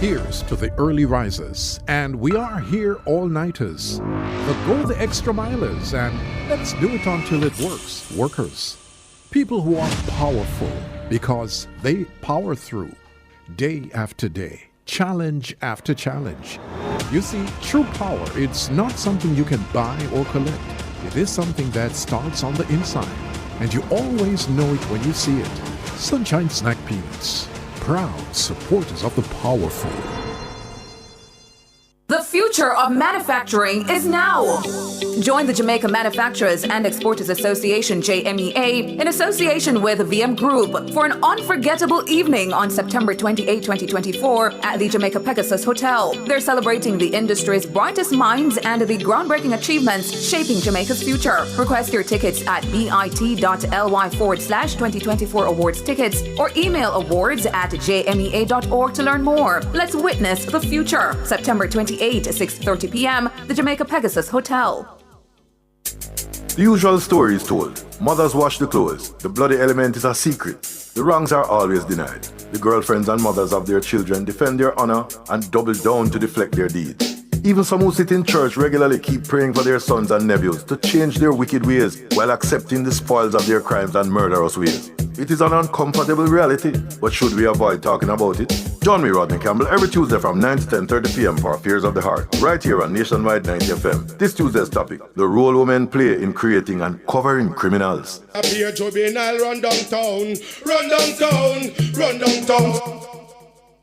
Here's to the early risers, and we are here all-nighters. The go the extra milers, and let's do it until it works, workers. People who are powerful because they power through, day after day, challenge after challenge. You see, true power, it's not something you can buy or collect. It is something that starts on the inside, and you always know it when you see it. Sunshine Snack Peanuts, proud supporters of the powerful. The future of manufacturing is now. Join the Jamaica Manufacturers and Exporters Association, JMEA, in association with VM Group for an unforgettable evening on September 28, 2024 at the Jamaica Pegasus Hotel. They're celebrating the industry's brightest minds and the groundbreaking achievements shaping Jamaica's future. Request your tickets at bit.ly/2024 awards tickets or email awards@jmea.org to learn more. Let's witness the future. September 28, 6:30 p.m., the Jamaica Pegasus Hotel. The usual story is told. Mothers wash the clothes. The bloody element is a secret. The wrongs are always denied. The girlfriends and mothers of their children defend their honor and double down to deflect their deeds. Even some who sit in church regularly keep praying for their sons and nephews to change their wicked ways while accepting the spoils of their crimes and murderous ways. It is an uncomfortable reality, but should we avoid talking about it? Join me, Rodney Campbell, every Tuesday from 9 to 10:30 p.m. for Affairs of the Heart, right here on Nationwide 90 FM. This Tuesday's topic, the role women play in creating and covering criminals. Appear juvenile, run downtown, run downtown, run downtown.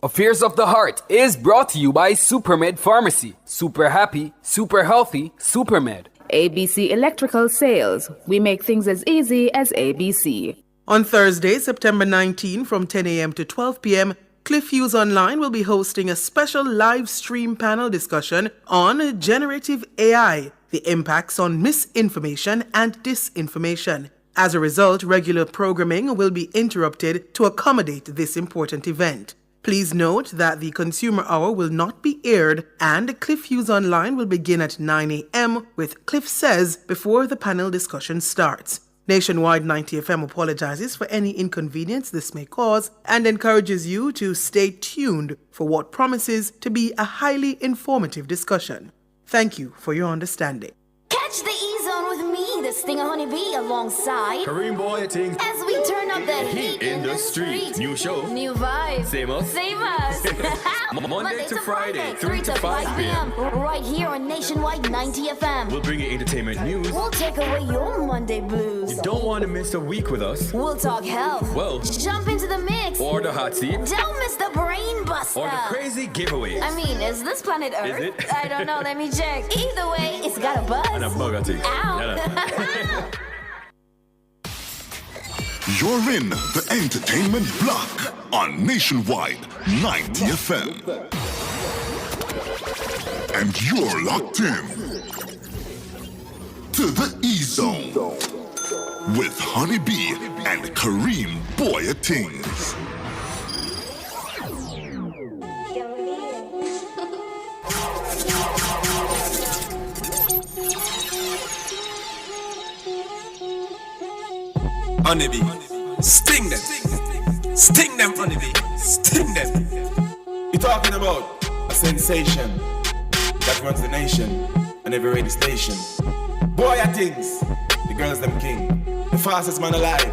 Affairs of the Heart is brought to you by Supermed Pharmacy. Super happy, super healthy, Supermed. ABC Electrical Sales. We make things as easy as ABC. On Thursday, September 19, from 10 a.m. to 12 p.m., Cliff Hughes Online will be hosting a special live stream panel discussion on generative AI, the impacts on misinformation and disinformation. As a result, regular programming will be interrupted to accommodate this important event. Please note that the Consumer Hour will not be aired and Cliff Hughes Online will begin at 9 a.m. with Cliff Says before the panel discussion starts. Nationwide 90 FM apologizes for any inconvenience this may cause and encourages you to stay tuned for what promises to be a highly informative discussion. Thank you for your understanding. Catch the E-Zone with me, the Stinger Honeybee, alongside Kareem Boy Ting. As we turn up the heat in the street. New show. New vibes. Same us. Same us. Monday to Friday, 3 to 5 p.m. Right here on Nationwide 90 FM. We'll bring you entertainment news. We'll take away your Monday blues. You don't want to miss a week with us. We'll talk health. Well, jump into the mix. Or the hot seat. Don't miss the brain buster. Or the crazy giveaways. I mean, is this planet Earth? Is it? I don't know. Let me check. Either way, it's got a buzz. And a bug, I think. Ow. You're in the entertainment block on Nationwide 90 FM. And you're locked in to the E-Zone with Honeybee and Kareem Boyatings. Honeybee, sting them, Honeybee, sting them. You're talking about a sensation that runs the nation and every radio station. Boy, I things, the girls them king, the fastest man alive,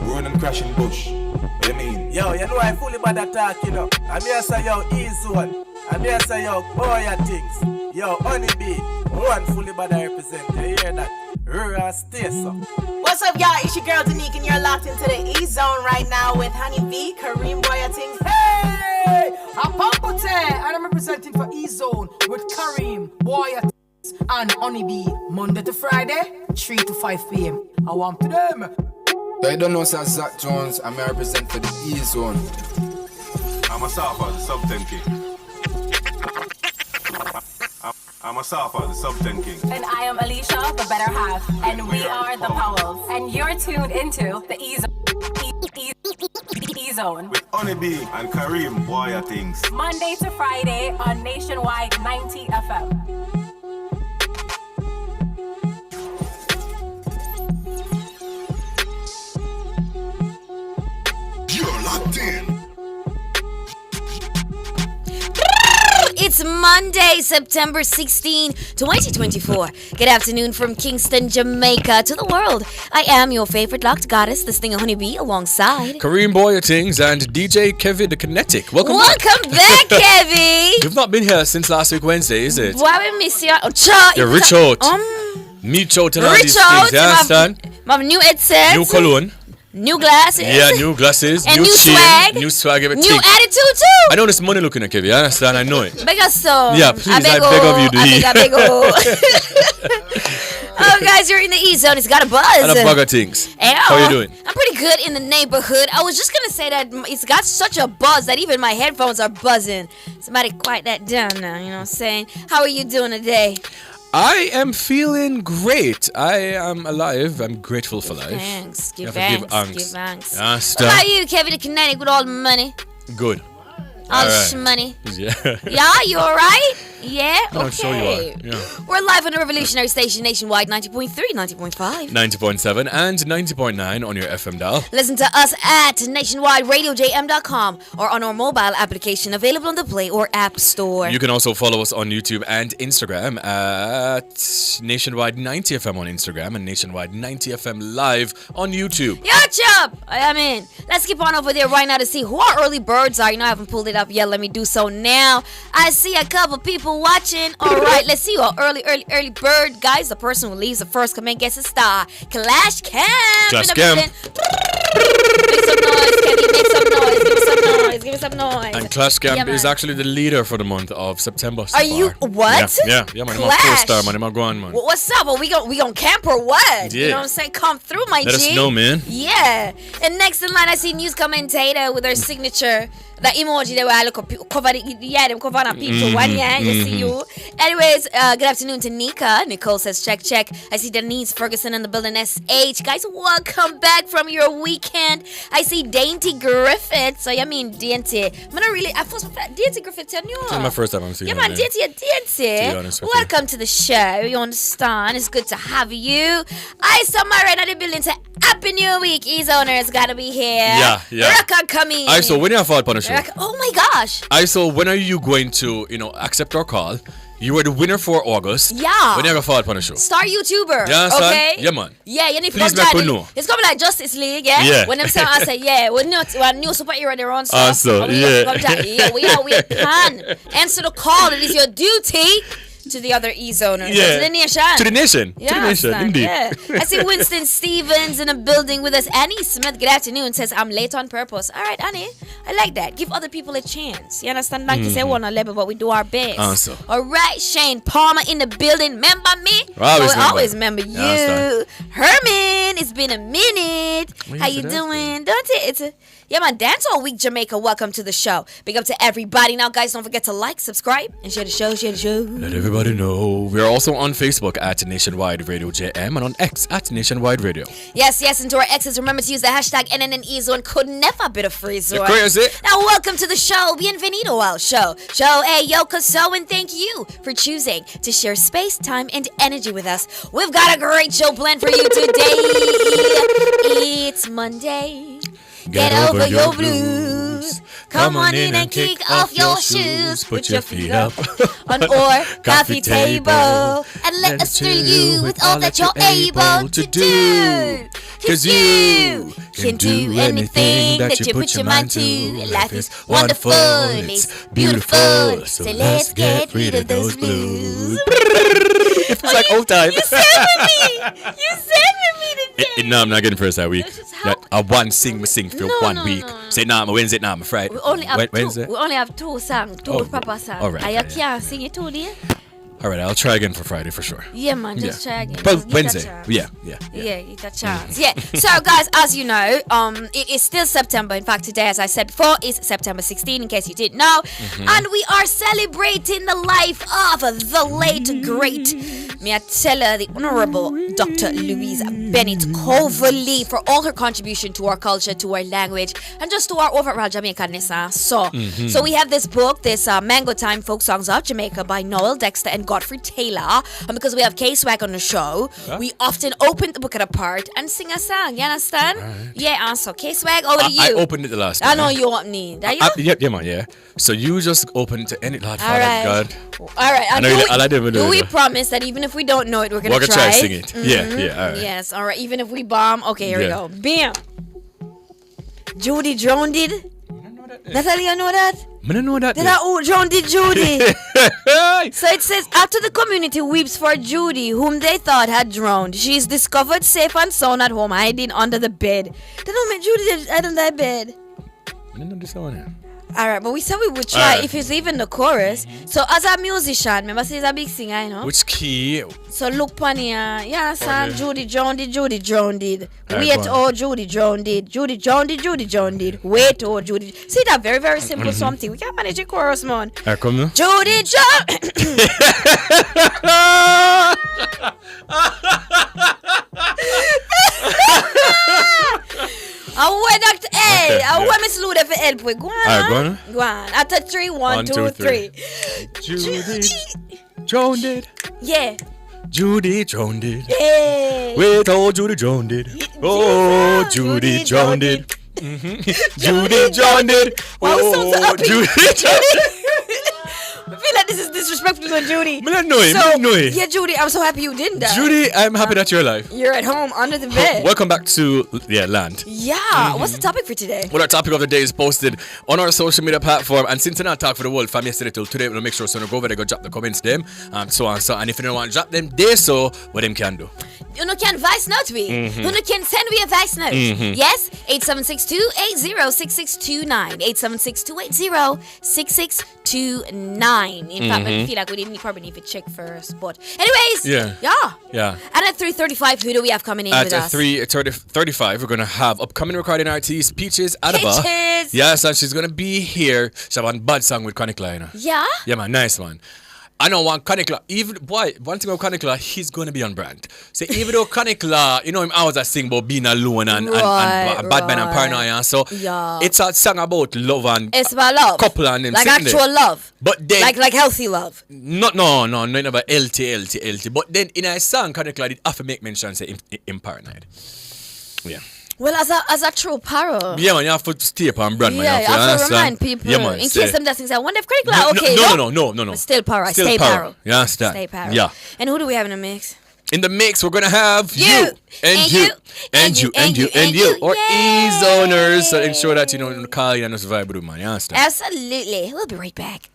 running crashing bush. What you mean? Yo, you know I fully bad attack, you know. I'm here say yo, E-Zone. I'm here say yo, boy, I things. Yo, Honeybee, one fully bad I represent. You hear that? Rural stay so. What's up, y'all? It's your girl Danique, and you're locked into the E-Zone right now with Honeybee, Kareem Boyatings. Hey! I'm Pampute, and I'm representing for E-Zone with Kareem Boyatings and Honeybee, Monday to Friday, 3 to 5 p.m. I want to them. I don't know, sir, Zach Jones. I'm represent for the E-Zone. I'm a softball, the sub-10 king. I'm a softball, the sub-10 king. And I am Alicia, the better half. And we are the Powells. And you're tuned into the E-Zone. With Honeybee and Kareem Boyatings. Monday to Friday on Nationwide 90 FM. You're locked in It's Monday, September 16, 2024. Good afternoon from Kingston, Jamaica to the world. I am your favorite locked goddess, the Stinger Honeybee, alongside Kareem Boyatings and DJ Kevin the Kinetic. Welcome back, Kevin. You've not been here since last week Wednesday, is it? Why we miss you? Oh, you're rich out. Meet out and all these things, you understand? My new headset. New cologne. New glasses. Yeah, new glasses. And new chain, swag. New swag. New attitude too. I know this money looking at Kevin. You understand? I know it. Beg us so. Yeah, please. I beg of you, I beg Oh, guys, you're in the E-Zone. It's got a buzz. And a bug of things. How you doing? I'm pretty good in the neighborhood. I was just going to say that it's got such a buzz that even my headphones are buzzing. Somebody quiet that down now, you know what I'm saying? How are you doing today? I am feeling great. I am alive. I'm grateful for life. Thanks. Give thanks. Give thanks. What about you, Kevin the Kinetic, with all the money? Good. All the money. Yeah. Yeah, you alright? Yeah? Okay. I'm sure you are. Yeah. We're live on the Revolutionary Station nationwide, 90.3, 90.5. 90.7 and 90.9 on your FM dial. Listen to us at nationwideradiojm.com or on our mobile application available on the Play or App Store. You can also follow us on YouTube and Instagram at Nationwide 90FM on Instagram and Nationwide 90FM Live on YouTube. YouTube! I mean, let's keep on over there right now to see who our early birds are. You know, I haven't pulled it up yet. Let me do so now. I see a couple people watching. All right, let's see who our early bird. Guys, the person who leaves the first comment gets a star. Clash Camp. Clash Camp. Make some noise, Kevin. Make some noise. Give me some noise. Give me some noise. And Clash Camp is actually the leader for the month of September. So are you what? Yeah, man. I'm a co-star, man. I'm a go on, man. What's up? Are we gonna camp or what? Yeah. You know what I'm saying? Come through, my G. Let us know, man. Yeah. And next in line, I see news commentator with her signature. The emoji that I look up, cover them cover on people one, yeah, you see you. Anyways, good afternoon to Nika. Nicole says check. I see Denise Ferguson in the building. SH, guys, welcome back from your weekend. I see Dainty Griffith. So I mean Dainty. I first Dainty Griffith. It's my first time I'm seeing. Yeah, man, Dainty. Welcome to the show. You understand? It's good to have you. I saw my right at the building. Say Happy New Week. E-Zoners gotta be here. Yeah. Record coming. I saw when you have fall punish. Oh my gosh. So when are you going to, accept our call? You were the winner for August. Yeah. When you have a fall upon the show. Star YouTuber. Yeah, okay. Yeah, man. Yeah, you need to please make me know. It's gonna be like Justice League, yeah. When them say, I say, yeah, we're new superhero they're on stuff. We plan. Answer the call. It is your duty. To the other E-Zoners. Yeah. To the nation. To the nation. Yeah, to the nation, indeed. Yeah. I see Winston Stevens in the building with us. Annie Smith, good afternoon, says, I'm late on purpose. All right, Annie, I like that. Give other people a chance. You understand? Like you say, we're not level, but we do our best. Awesome. All right, Shane Palmer in the building. Remember me? Always remember you. Yeah, Herman, it's been a minute. How you doing? Don't it? Yeah, man, dance all week, Jamaica. Welcome to the show. Big up to everybody. Now, guys, don't forget to like, subscribe, and share the show. Let everybody know. We're also on Facebook at Nationwide Radio JM and on X at Nationwide Radio. Yes, and to our X's, remember to use the hashtag NNNEZone. Could never be a free zone. Crazy. Now, welcome to the show. Bienvenido al show. And thank you for choosing to share space, time, and energy with us. We've got a great show planned for you today. It's Monday. Get over your blues. Come on in and kick off your shoes. Put your feet up on our coffee table and let us thrill you with all that you're able to do. 'Cause you can do anything that you put your mind to. Life is wonderful, it's beautiful. So let's get rid of those blues. It feels like old time. You sang with me today. No, I'm not getting first that week. I one sing for 1 week. Say nah, Wednesday, nah, Friday. We only have Wednesday? We only have two songs, proper songs. All right. And you can't sing it too, dear. All right, I'll try again for Friday for sure. Yeah, man, just try again. But Wednesday, yeah, it's a chance. Yeah. So, guys, as you know, it is still September. In fact, today, as I said before, is September 16, in case you didn't know, and we are celebrating the life of the late great, may I tell her, the Honorable Dr. Louise Bennett Coverley for all her contribution to our culture, to our language, and just to our overall Jamaicanness. So we have this book, this Mango Time Folk Songs of Jamaica by Noel Dexter and Godfrey Taylor. And because we have K-Swag on the show, we often open the book at a part and sing a song. You understand? Right. Yeah, so K-Swag, over to you. I opened it the last time. I know you want me. Yeah, man, yeah. So you just open to any Lord Father right. God. All right. I know do we promise that even if we don't know it, we're gonna try sing it? Mm-hmm. Yeah, all right. Yes, all right. Even if we bomb, okay, here we go. Bam. Judy Drone did. Natalie, you know that? I don't know that. Then John did Judy. So it says, after the community weeps for Judy, whom they thought had drowned, she is discovered safe and sound at home, hiding under the bed. They don't make Judy hide under that bed. I didn't know this one. Yeah. All right, but we said we would try if it's even the chorus. So as a musician, remember, he's a big singer, you know. Which key? So look, Pania, yeah, son. Judy Joan did. Judy Joan did. Right, Wait, oh, Judy Joan did. Judy Joan did. Judy Joan did. Wait, oh, Judy. See that very, very simple something. We can manage a chorus, man. Come now. Judy Joan. I want Dr. A. I want Miss Luda for help with. Go on. Go on. After 3, 1, 2, 3. Judy Joan did. Yeah. Judy Joan did. Yeah. Wait, oh, Judy Joan did. Oh, Judy Joan did. Judy Joan did. Oh, Judy Joan did. I feel like this is disrespectful to Judy. I know it. Yeah, Judy, I'm so happy you didn't die. Judy, I'm happy that you're alive. You're at home under the bed. Welcome back to Land. Yeah. What's the topic for today? Well, our topic of the day is posted on our social media platform. And since I not talk for the world from yesterday till today, we'll make sure so go over there, go drop the comments them, so on, so. And if you don't want to drop them, they so what them can do. You know, can voice note me. You know, can send me a voice note. Yes, 876-280-6629. 876-280-6629. In fact, I feel like we didn't probably need to check first. But anyways, yeah. And at 3:35, who do we have coming in with us? At 3:35, we're gonna have upcoming recording artist Peaches Adaba. Peaches. Yes, and she's gonna be here. She have one bad song with Chronicler, you know. Yeah. Yeah, man, nice one. I know one Chronicler, one thing about Chronicler, he's going to be on brand. So even though Chronicler, you know him always sing about being alone and bad man and paranoia. So it's a song about love and it's about love. Couple and them. Like actual love. But then like healthy love. No, never LT. But then in a song, Chronicler did have to make mention say him paranoid. Yeah. Well, as a true parrot. Yeah, man, you have to stay up on brand, man. Yeah, you have to remind people. Yeah, man, in case them doesn't say, I wonder if Critical No. Still parrot. Stay parrot. Yeah, understand. Stay parrot. Yeah. And who do we have in the mix? In the mix, we're gonna have you and you, or E-zoners. So ensure that you know call you and us vibe, man. You understand? Absolutely. We'll be right back.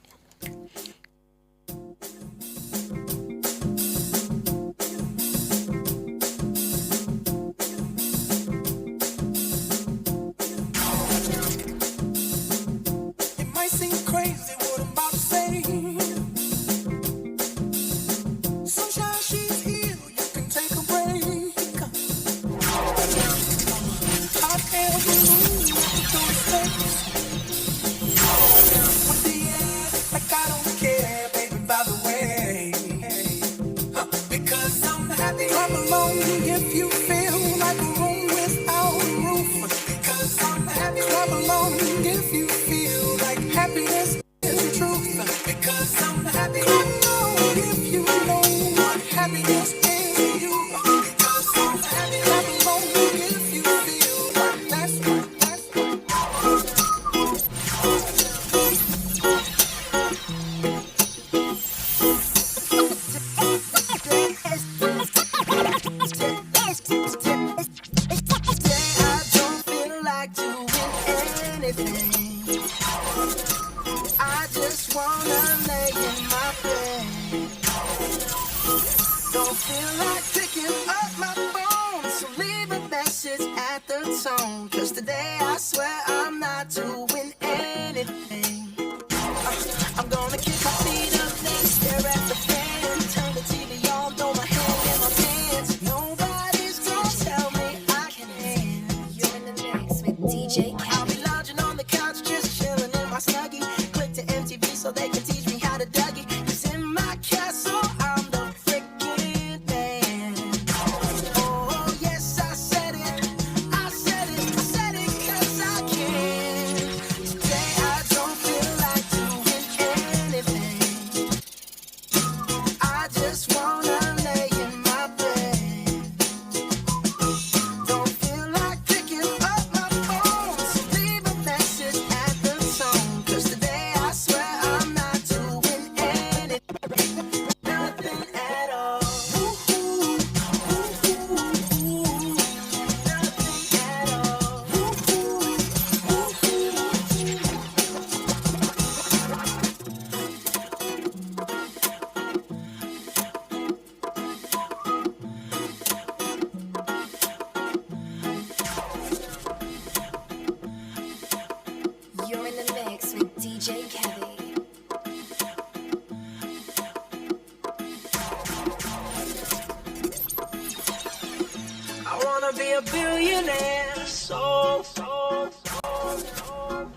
a billionaire. So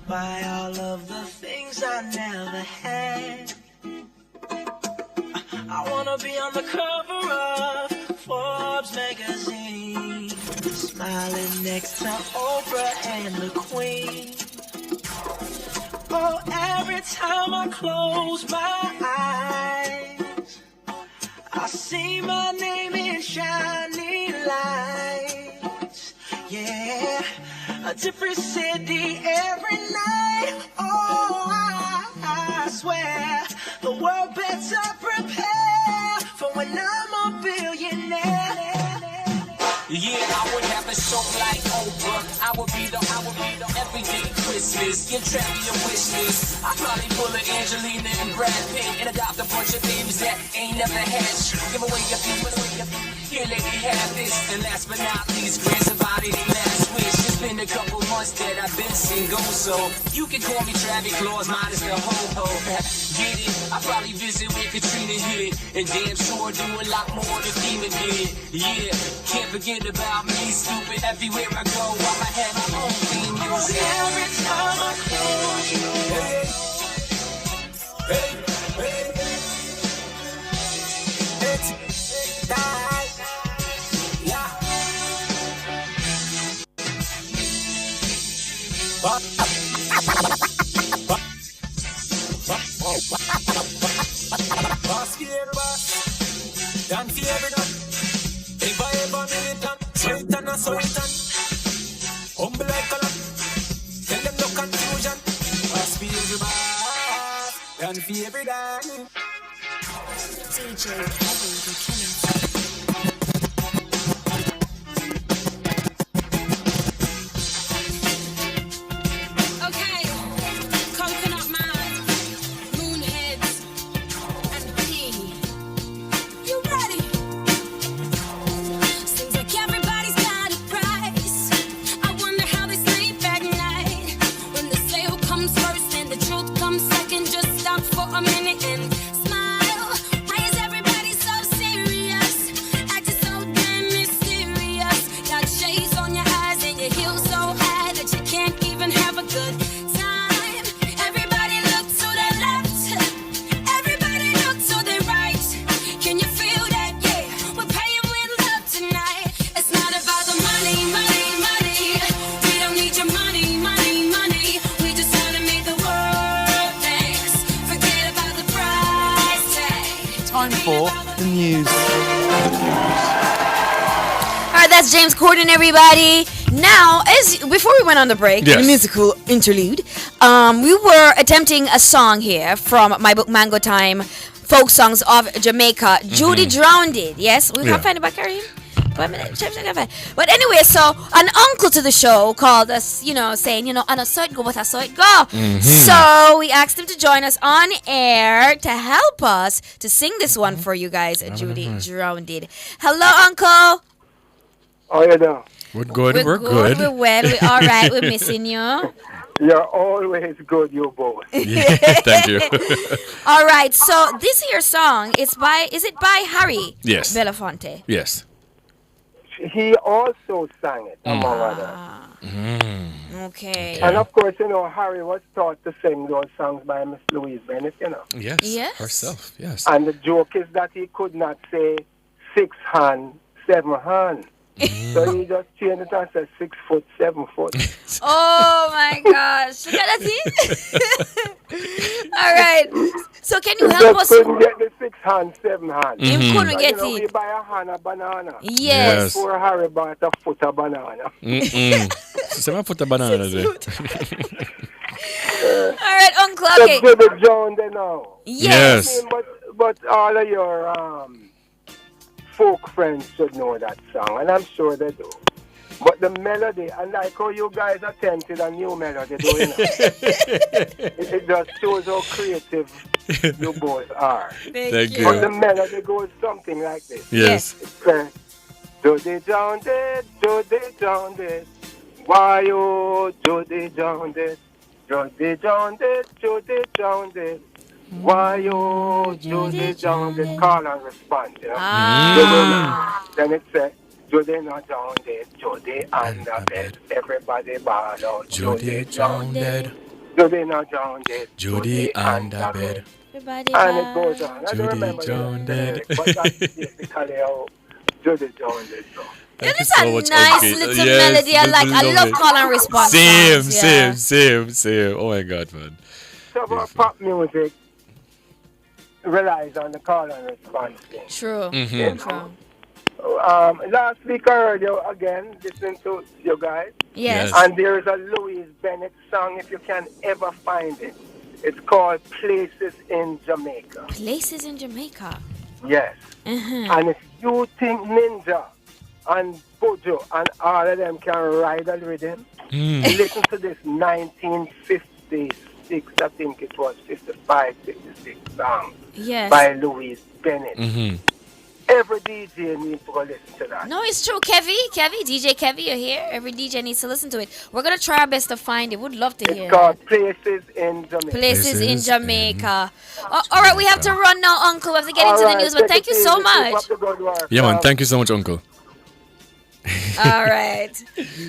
buy all of the things I never had. I wanna be on the cover of Forbes magazine, smiling next to Oprah and the Queen. Oh, every time I close my eyes, I see my name in shining lights. Yeah, a different city every night. Oh, I swear the world better prepare for when I'm a billionaire. Yeah, I would have a show like Oprah. I would be the everyday Christmas. Give Travis your wish list. I'd probably pull a Angelina and Brad Pitt and adopt a bunch of babies that ain't never had shit. Give away a few, here lady have this. And last but not least, grant somebody their last wish. It's been a couple months that I've been single, so you can call me Travis Claus, minus the ho-ho. Get it? I probably visit where Katrina hit, and damn sure do a lot more than FEMA did. Yeah, can't forget about me, stupid. Everywhere I go, I'ma have my own theme music. Every time I close your eyes, Boss fear boss, don't fear none. If I ever militant, Satan or Satan, humble like a lamb. Tell them no confusion. Boss fear boss, don't fear none. DJ Kevin, the Kenneth. For the news. Alright, that's James Corden, everybody. Now, before we went on the break, Yes. the musical interlude, we were attempting a song here from my book Mango Time, Folk Songs of Jamaica. Judy Drowned It. Yes, we can't find it by Kareem. But anyway, so an uncle to the show called us, saying, I know so it go, but I saw it go. So we asked him to join us on air to help us to sing this one for you guys. Judy Drowned It. Hello, Uncle. How you doing? We're good. We're good. We're well. We're all right. We're missing you. You're always good, you both. Yeah, thank you. All right. So this here song is it by Harry? Yes. Belafonte. Yes. He also sang it, among others. Okay. And of course, Harry was taught to sing those songs by Miss Louise Bennett, Yes. Herself, yes. And the joke is that he could not say 6 hand, 7 hand. So he just changed it and said 6 foot, 7 foot. Oh my gosh. Look at that thing. All right. So can you help us? Couldn't get the 6 hand, 7 hand. He couldn't get We it. buy a hand of banana. Yes. Poor Harry bought a foot of banana. 7 foot of banana there. All right, Uncle. Okay. So Baby John, they know. Yes. But all of your folk friends should know that song, and I'm sure they do. But the melody, and like how you guys attempted a new melody, it just shows how creative you both are. Thank you. But the melody goes something like this. Yes. It says, Judy Jones it, Judy Jones it. Why you Judy Jones it? Judy Jones it, Judy Jones it. Why you Judy Jones it? Call and respond, Then it says, Judy not down dead, Judy under bed. Everybody ball out. Judy down dead. Judy not down dead, Judy under bed. Everybody and it goes on. I don't Judy remember Joan the dead. lyrics, but that's basically how Judy Joan did so. Thank you It's a so much, nice Uncle. little Yes, melody. I like. I love call and response. Same, songs, yeah. same. Oh my God, man. So pop music relies on the call and response thing. True. Mhm. True. Last week I heard you again, listening to you guys. Yes. And there is a Louise Bennett song, if you can ever find it. It's called Places in Jamaica. Places in Jamaica. Yes. And if you think Ninja and Bojo and all of them can ride a rhythm, listen to this 1956, I think it was 55, 56 song Yes. by Louise Bennett. Mm-hmm. Every DJ needs to go listen to that. No, it's true. DJ Kevy, you're here. Every DJ needs to listen to it. We're going to try our best to find it. Would love to hear It's called Places in Jamaica. Places in Jamaica. All right, we have to run now, Uncle. We have to get into the news, but thank you so much. Yeah, man. Thank you so much, Uncle. All right.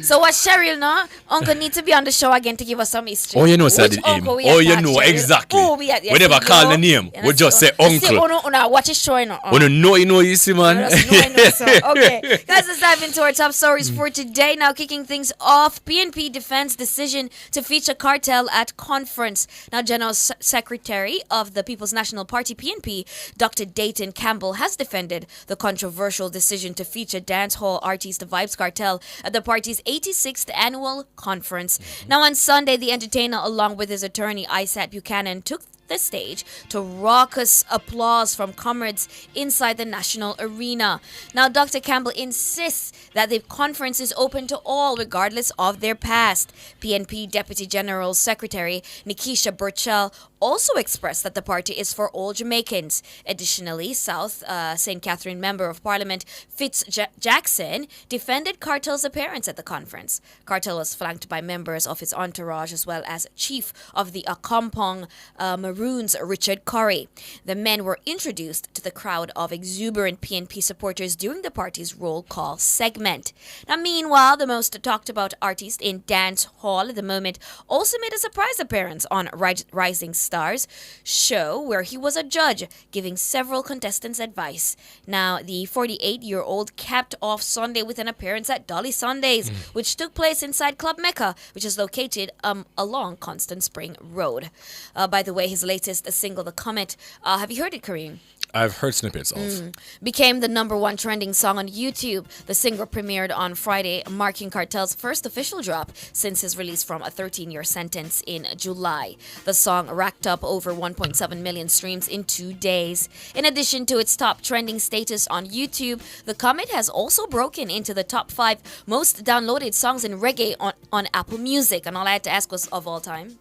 So what Cheryl now? Uncle need to be on the show again to give us some history. Oh, you know, said Which him. uncle we Oh, attack, you know, Cheryl? exactly. Oh, we never call the name. We just say uncle. Oh, no, watch it showing. Oh, no, you see, man. Okay, guys, let's dive into our top stories for today. Now, kicking things off, PNP defends decision to feature cartel at conference. Now, General Secretary of the People's National Party, PNP, Dr. Dayton Campbell, has defended the controversial decision to feature dancehall artist The Vibes Cartel at the party's 86th annual conference. Now, on Sunday, the entertainer, along with his attorney, Isaac Buchanan, took the stage to raucous applause from comrades inside the national arena. Now, Dr. Campbell insists that the conference is open to all, regardless of their past. PNP Deputy General Secretary Nikisha Burchell also expressed that the party is for all Jamaicans. Additionally, South St. Catherine Member of Parliament Fitz Jackson defended Cartel's appearance at the conference. Cartel was flanked by members of his entourage as well as Chief of the Accompong Maroons, Richard Corey. The men were introduced to the crowd of exuberant PNP supporters during the party's roll call segment. Now, meanwhile, the most talked about artist in dance hall at the moment also made a surprise appearance on Rising Stars show, where he was a judge, giving several contestants advice. Now, the 48-year-old capped off Sunday with an appearance at Dolly Sundays, which took place inside Club Mecca, which is located along Constant Spring Road. By the way, his latest single, The Comet, have you heard it, Kareem? I've heard snippets of. Became the #1 trending song on YouTube. The single premiered on Friday, marking Cartel's first official drop since his release from a 13-year sentence in July. The song racked up over 1.7 million streams in 2 days. In addition to its top trending status on YouTube, The Comet has also broken into the top 5 most downloaded songs in reggae on Apple Music. And all I had to ask was of all time,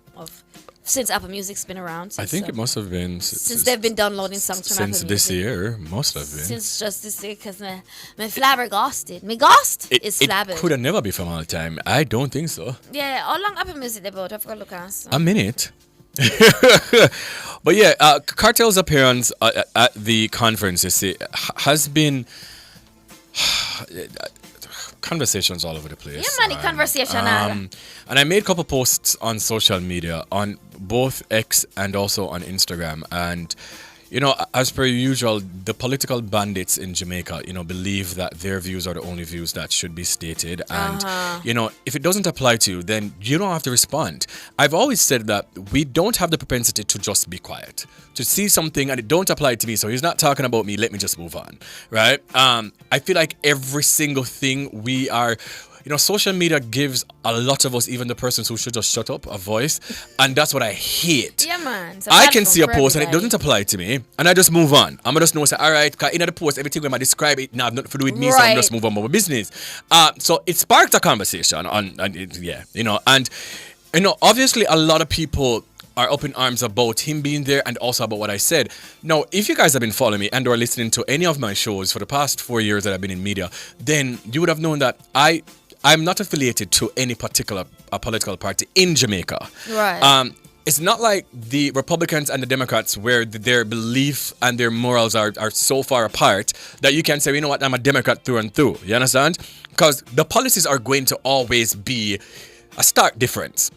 since Apple Music's been around. I think it must have been since they've been downloading songs from Apple Music. Since this year, must have been. Since just this year, because me flabbergasted. Me ghost is flabbergasted. It could have never been from all time. I don't think so. Yeah, how long Apple Music they bought? I forgot to look at. So. A minute. But yeah, Cartel's appearance at the conference, you see, has been conversations all over the place. Yeah, man, conversation. And I made a couple posts on social media, on both X and also on Instagram. And, you know, as per usual, the political bandits in Jamaica, you know, believe that their views are the only views that should be stated. And, you know, if it doesn't apply to you, then you don't have to respond. I've always said that we don't have the propensity to just be quiet. To see something and it don't apply to me, so he's not talking about me, let me just move on, right? I feel like every single thing we are, you know, social media gives a lot of us, even the persons who should just shut up, a voice, and that's what I hate. Yeah, man. I can see a post and it doesn't apply to me, and I just move on. I'm just know, say, all right, because in the post, everything when I describe it, now have nothing to do with me, so I'm just move on with my business. So it sparked a conversation and obviously a lot of people are up in arms about him being there and also about what I said. Now, if you guys have been following me and or listening to any of my shows for the past 4 years that I've been in media, then you would have known that I'm not affiliated to any particular political party in Jamaica. Right. it's not like the Republicans and the Democrats where their belief and their morals are so far apart that you can say, you know what, I'm a Democrat through and through. You understand? Because the policies are going to always be a stark difference.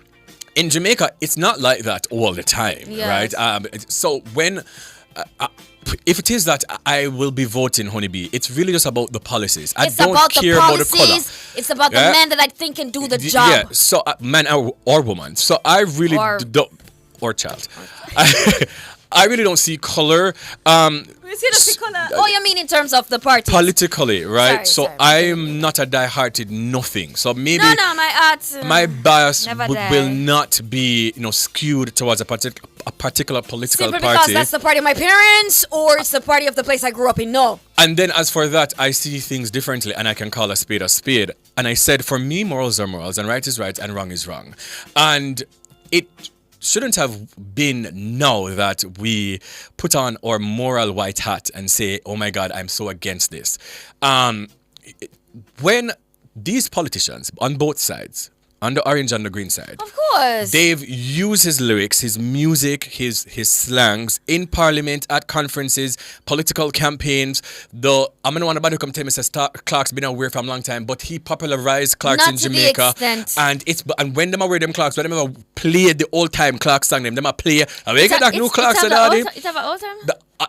In Jamaica, it's not like that all the time, Yes. right? So when... if it is that I will be voting Honeybee, it's really just about the policies. I don't care about the color. It's about the man that I think can do the job. Yeah, so man or woman. So I really don't, or child. I really don't see color. We see the color. Oh, you mean in terms of the party? Politically, right? Sorry, I'm not a die-hearted nothing. So maybe my bias will not be, skewed towards a particular political Simply party. because that's the party of my parents, or it's the party of the place I grew up in. No. And then as for that, I see things differently, and I can call a spade a spade. And I said, for me, morals are morals, and right is right, and wrong is wrong. And it shouldn't have been now that we put on our moral white hat and say, oh my God, I'm so against this. When these politicians on both sides, on the orange and the green side, of course, they've used his lyrics, his music, his slangs in parliament, at conferences, political campaigns. Though I'm gonna want to come tell me that Clark's been aware for a long time, but he popularized Clark's Not in to Jamaica. the extent. And when them aware them Clark's, when them ever play the old time Clark song, them a play. And we get that new Clark's and all It's have an old time.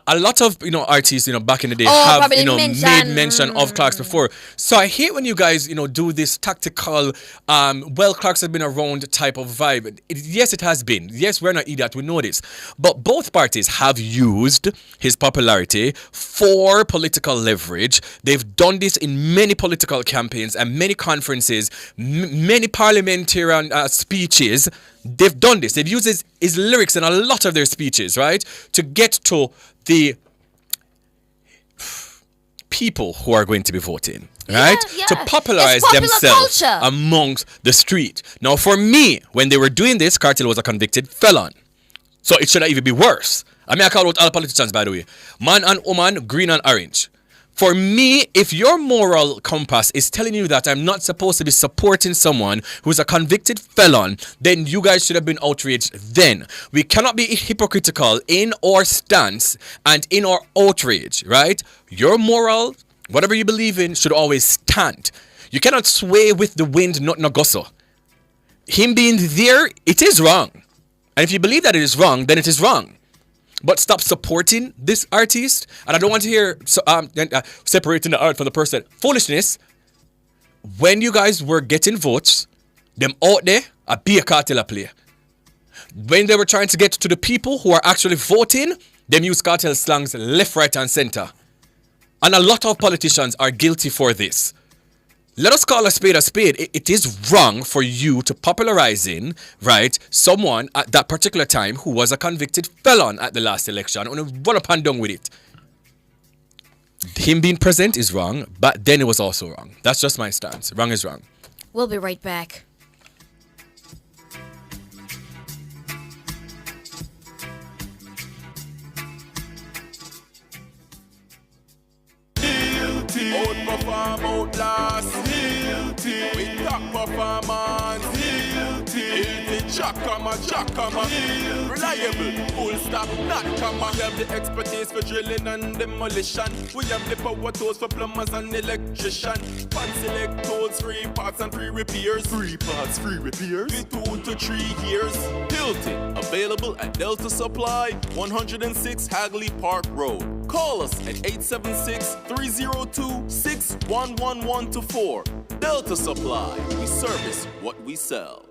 a lot of artists back in the day have made mention of Clark's before. So I hate when you guys do this tactical Clark's have been around type of vibe. Yes, it has been. Yes, we're not idiot, we know this. But both parties have used his popularity for political leverage. They've done this in many political campaigns and many conferences, many parliamentarian speeches. They've done this. They've used his lyrics in a lot of their speeches, right? To get to the people who are going to be voting, right? Yeah. To popularize themselves culture amongst the street. Now, for me, when they were doing this, Cartel was a convicted felon. So it should not even be worse. I call out all politicians, by the way. Man and woman, green and orange. For me, if your moral compass is telling you that I'm not supposed to be supporting someone who's a convicted felon, then you guys should have been outraged then. We cannot be hypocritical in our stance and in our outrage, right? Your moral, whatever you believe in, should always stand. You cannot sway with the wind, not Nagoso. Him being there, it is wrong. And if you believe that it is wrong, then it is wrong. But stop supporting this artist. And I don't want to hear separating the art from the person. Foolishness. When you guys were getting votes, them out there, be a cartel player. When they were trying to get to the people who are actually voting, them use cartel slangs left, right, and center. And a lot of politicians are guilty for this. Let us call a spade a spade. It is wrong for you to popularizing, right, someone at that particular time who was a convicted felon at the last election and run up and down with it. Him being present is wrong, but then it was also wrong. That's just my stance. Wrong is wrong. We'll be right back. Outperform, outlast. With top performance. Jackama. Reliable, full stop, not comma. We have the expertise for drilling and demolition. We have the power tools for plumbers and electrician. Fancy electrodes, 3 parts and 3 repairs. 3 parts, 3 repairs. 2 to 3 years. Hilton, available at Delta Supply, 106 Hagley Park Road. Call us at 876-302-61124. Delta Supply, we service what we sell.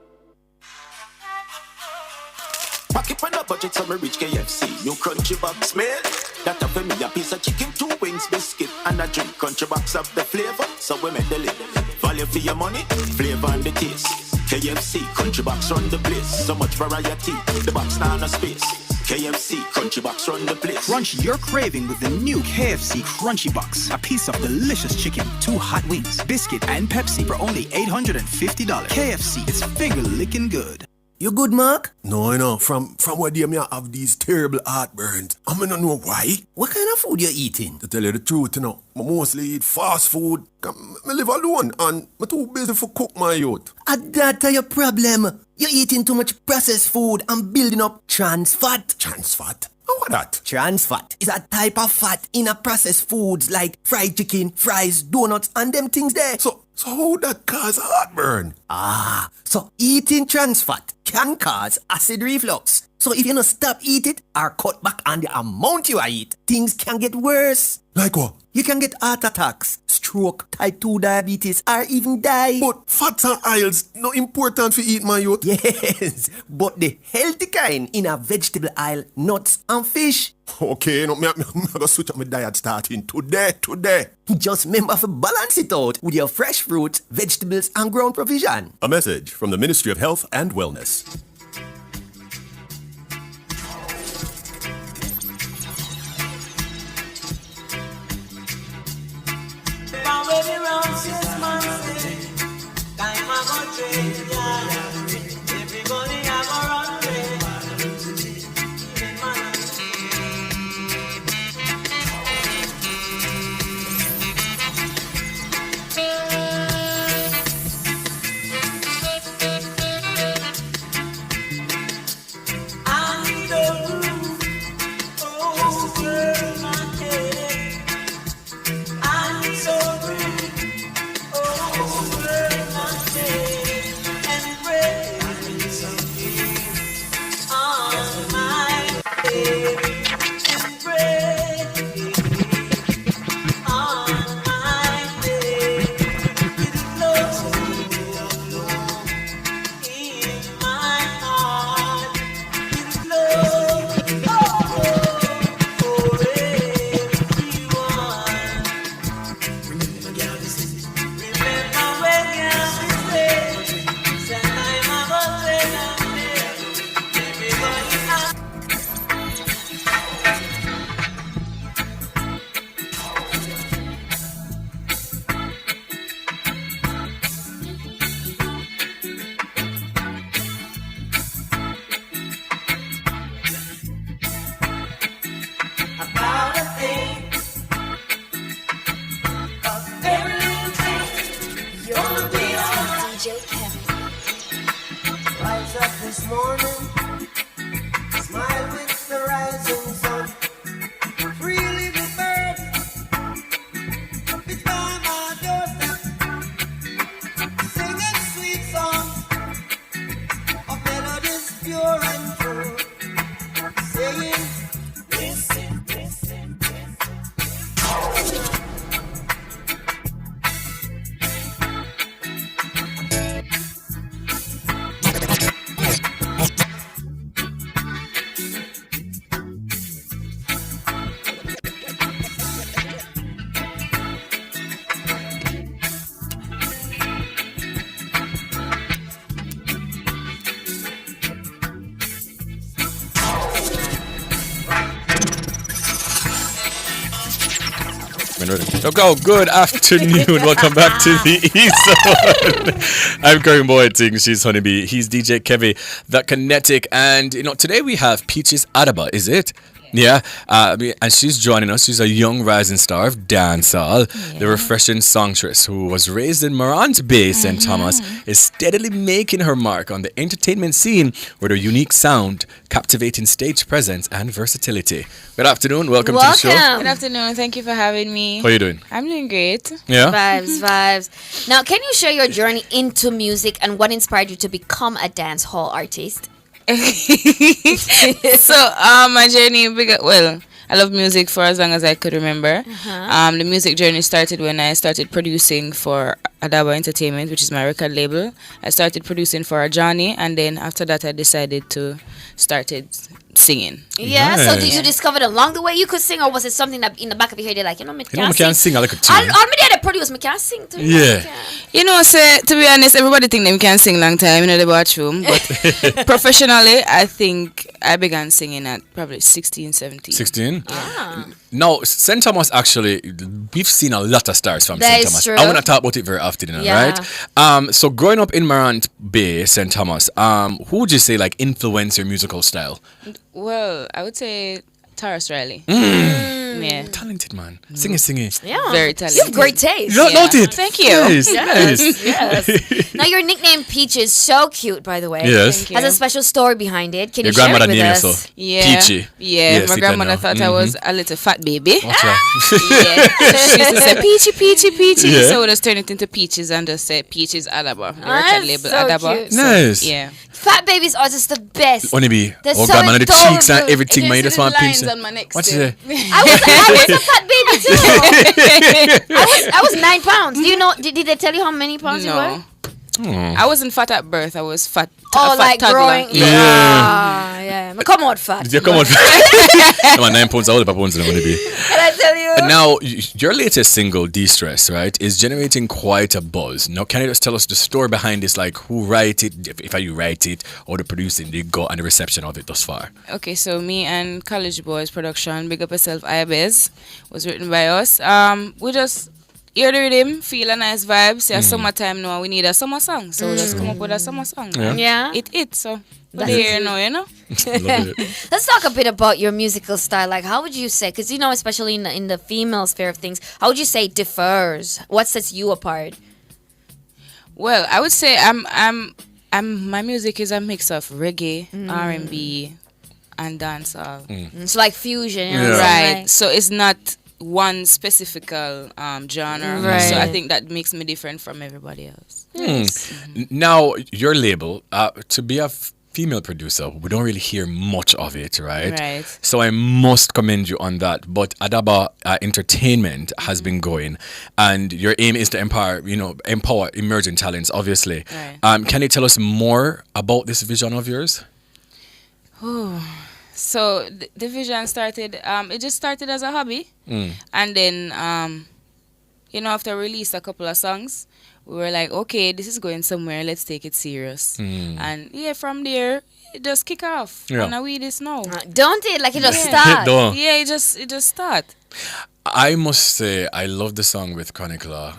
Pack it for the budget, so me reach KFC. New crunchy box meal. That for me a piece of chicken, 2 wings, biscuit, and a drink. Crunchy box of the flavor, so we make the lid. Value for your money, flavor and the taste. KFC, crunchy box run the place. So much variety, the box now no space. KFC, crunchy box run the place. Crunch your craving with the new KFC Crunchy Box. A piece of delicious chicken, 2 hot wings, biscuit, and Pepsi for only $850. KFC, it's finger licking good. You good, Mark? No, I know. From where day me have these terrible heartburns. I don't know why. What kind of food you eating? To tell you the truth, I mostly eat fast food. I live alone and I'm too busy for cook my youth. That's your problem. You're eating too much processed food and building up trans fat. Trans fat? What that? Trans fat is a type of fat in a processed foods like fried chicken, fries, donuts, and them things there. So how that cause heartburn? So eating trans fat can cause acid reflux. So if you not stop eat it or cut back on the amount you eat, things can get worse. Like what? You can get heart attacks, stroke, type 2 diabetes, or even die. But fats and oils no important for eat, my youth. Yes, but the healthy kind in a vegetable aisle, nuts and fish. Okay, no, me gonna switch up my diet starting today. Just remember to balance it out with your fresh fruits, vegetables, and ground provision. A message from the Ministry of Health and Wellness. Good afternoon. Welcome back to the East Zone. I'm Karim Boyting. She's Honeybee. He's DJ Kevy, the Kinetic. And, today we have Peaches Adaba, is it? Yeah, and she's joining us. She's a young rising star of dancehall. The refreshing songstress who was raised in Morant Bay, St. Thomas, is steadily making her mark on the entertainment scene with her unique sound, captivating stage presence, and versatility. Good afternoon. Welcome to the show. Good afternoon. Thank you for having me. How are you doing? I'm doing great. Yeah. Vibes. Now, can you share your journey into music and what inspired you to become a dance hall artist? So my journey I love music for as long as I could remember. The music journey started when I started producing for Adaba Entertainment, which is my record label. I started producing for Johnny, and then after that I decided to started singing. Yeah, nice. So did you discover along the way you could sing, or was it something that in the back of your head you're like, me can't sing, I like a tune. All me there produce, me can't sing too. Yeah. To be honest, everybody think them can sing long time in the bathroom, but professionally, I think I began singing at probably 16, 17. 16? Now, St. Thomas actually, we've seen a lot of stars from St. Thomas. True. I want to talk about it very often, right? So growing up in Morant Bay, St. Thomas, who would you say influenced your musical style? Well, I would say Taurus Riley. Yeah. Talented man. Sing it. Yeah. Very talented. You have great taste. You don't it? Thank you. Nice, Yes, nice. yes. Now your nickname Peach is so cute, by the way. Yes. Thank you. Has a special story behind it. Can Your you share it grandmother with named us? you so. Yeah. Peachy. Yeah. Yes, My you grandmother can thought know. I was a little fat baby. Watch out. Yeah. She used to say peachy, peachy, peachy. Yeah. So we just turn it into peaches and just say peaches Adaba. The That's record label so Adaba. cute. So, Nice. yeah. Fat babies are just the best. Only be. They're Oh so God, man, the cheeks and adorable. everything, You man. You can just see want the to lines pinch on my neck What you still. say? I was a fat baby too. I was 9 pounds. Do you know? Did they tell you how many pounds you were? No. I wasn't fat at birth. I was fat. Oh, a fat like toddler. growing. Yeah. Come on, fat. Yeah, come on. Come on, 9 pounds. All the pounds are going to be. Can I tell you? And now, your latest single, De-Stress, right, is generating quite a buzz. Now, can you just tell us the story behind this? Like, who write it, if you write it, or the producing, the go, and the reception of it thus far? Okay, so me and College Boys production, Big Up Yourself, Iabez, was written by us. We just hear the rhythm, feel a nice vibe. Say, summertime now, we need a summer song. So we just come up with a summer song. Yeah. So we're here now, you know? Let's talk a bit about your musical style. Like, how would you say? Because you know, especially in the female sphere of things, how would you say it differs? What sets you apart? Well, I would say my music is a mix of reggae, R&B, and dancehall. It's like fusion, you know? Yeah. Right. So it's not one specific genre. Right. So I think that makes me different from everybody else. Now, your label, to be a female producer, we don't really hear much of it, right? Right. So I must commend you on that. But Adaba Entertainment has been going, and your aim is to empower emerging talents, obviously. Right. Can you tell us more about this vision of yours? So the vision started, it just started as a hobby. And then, after we released a couple of songs, we were like, okay, this is going somewhere. Let's take it serious. And from there, it just kick off. Yeah. And we this now. Don't it? Like it just Yeah. starts. Don't. Yeah, it just start. I must say, I love the song with Chronicler.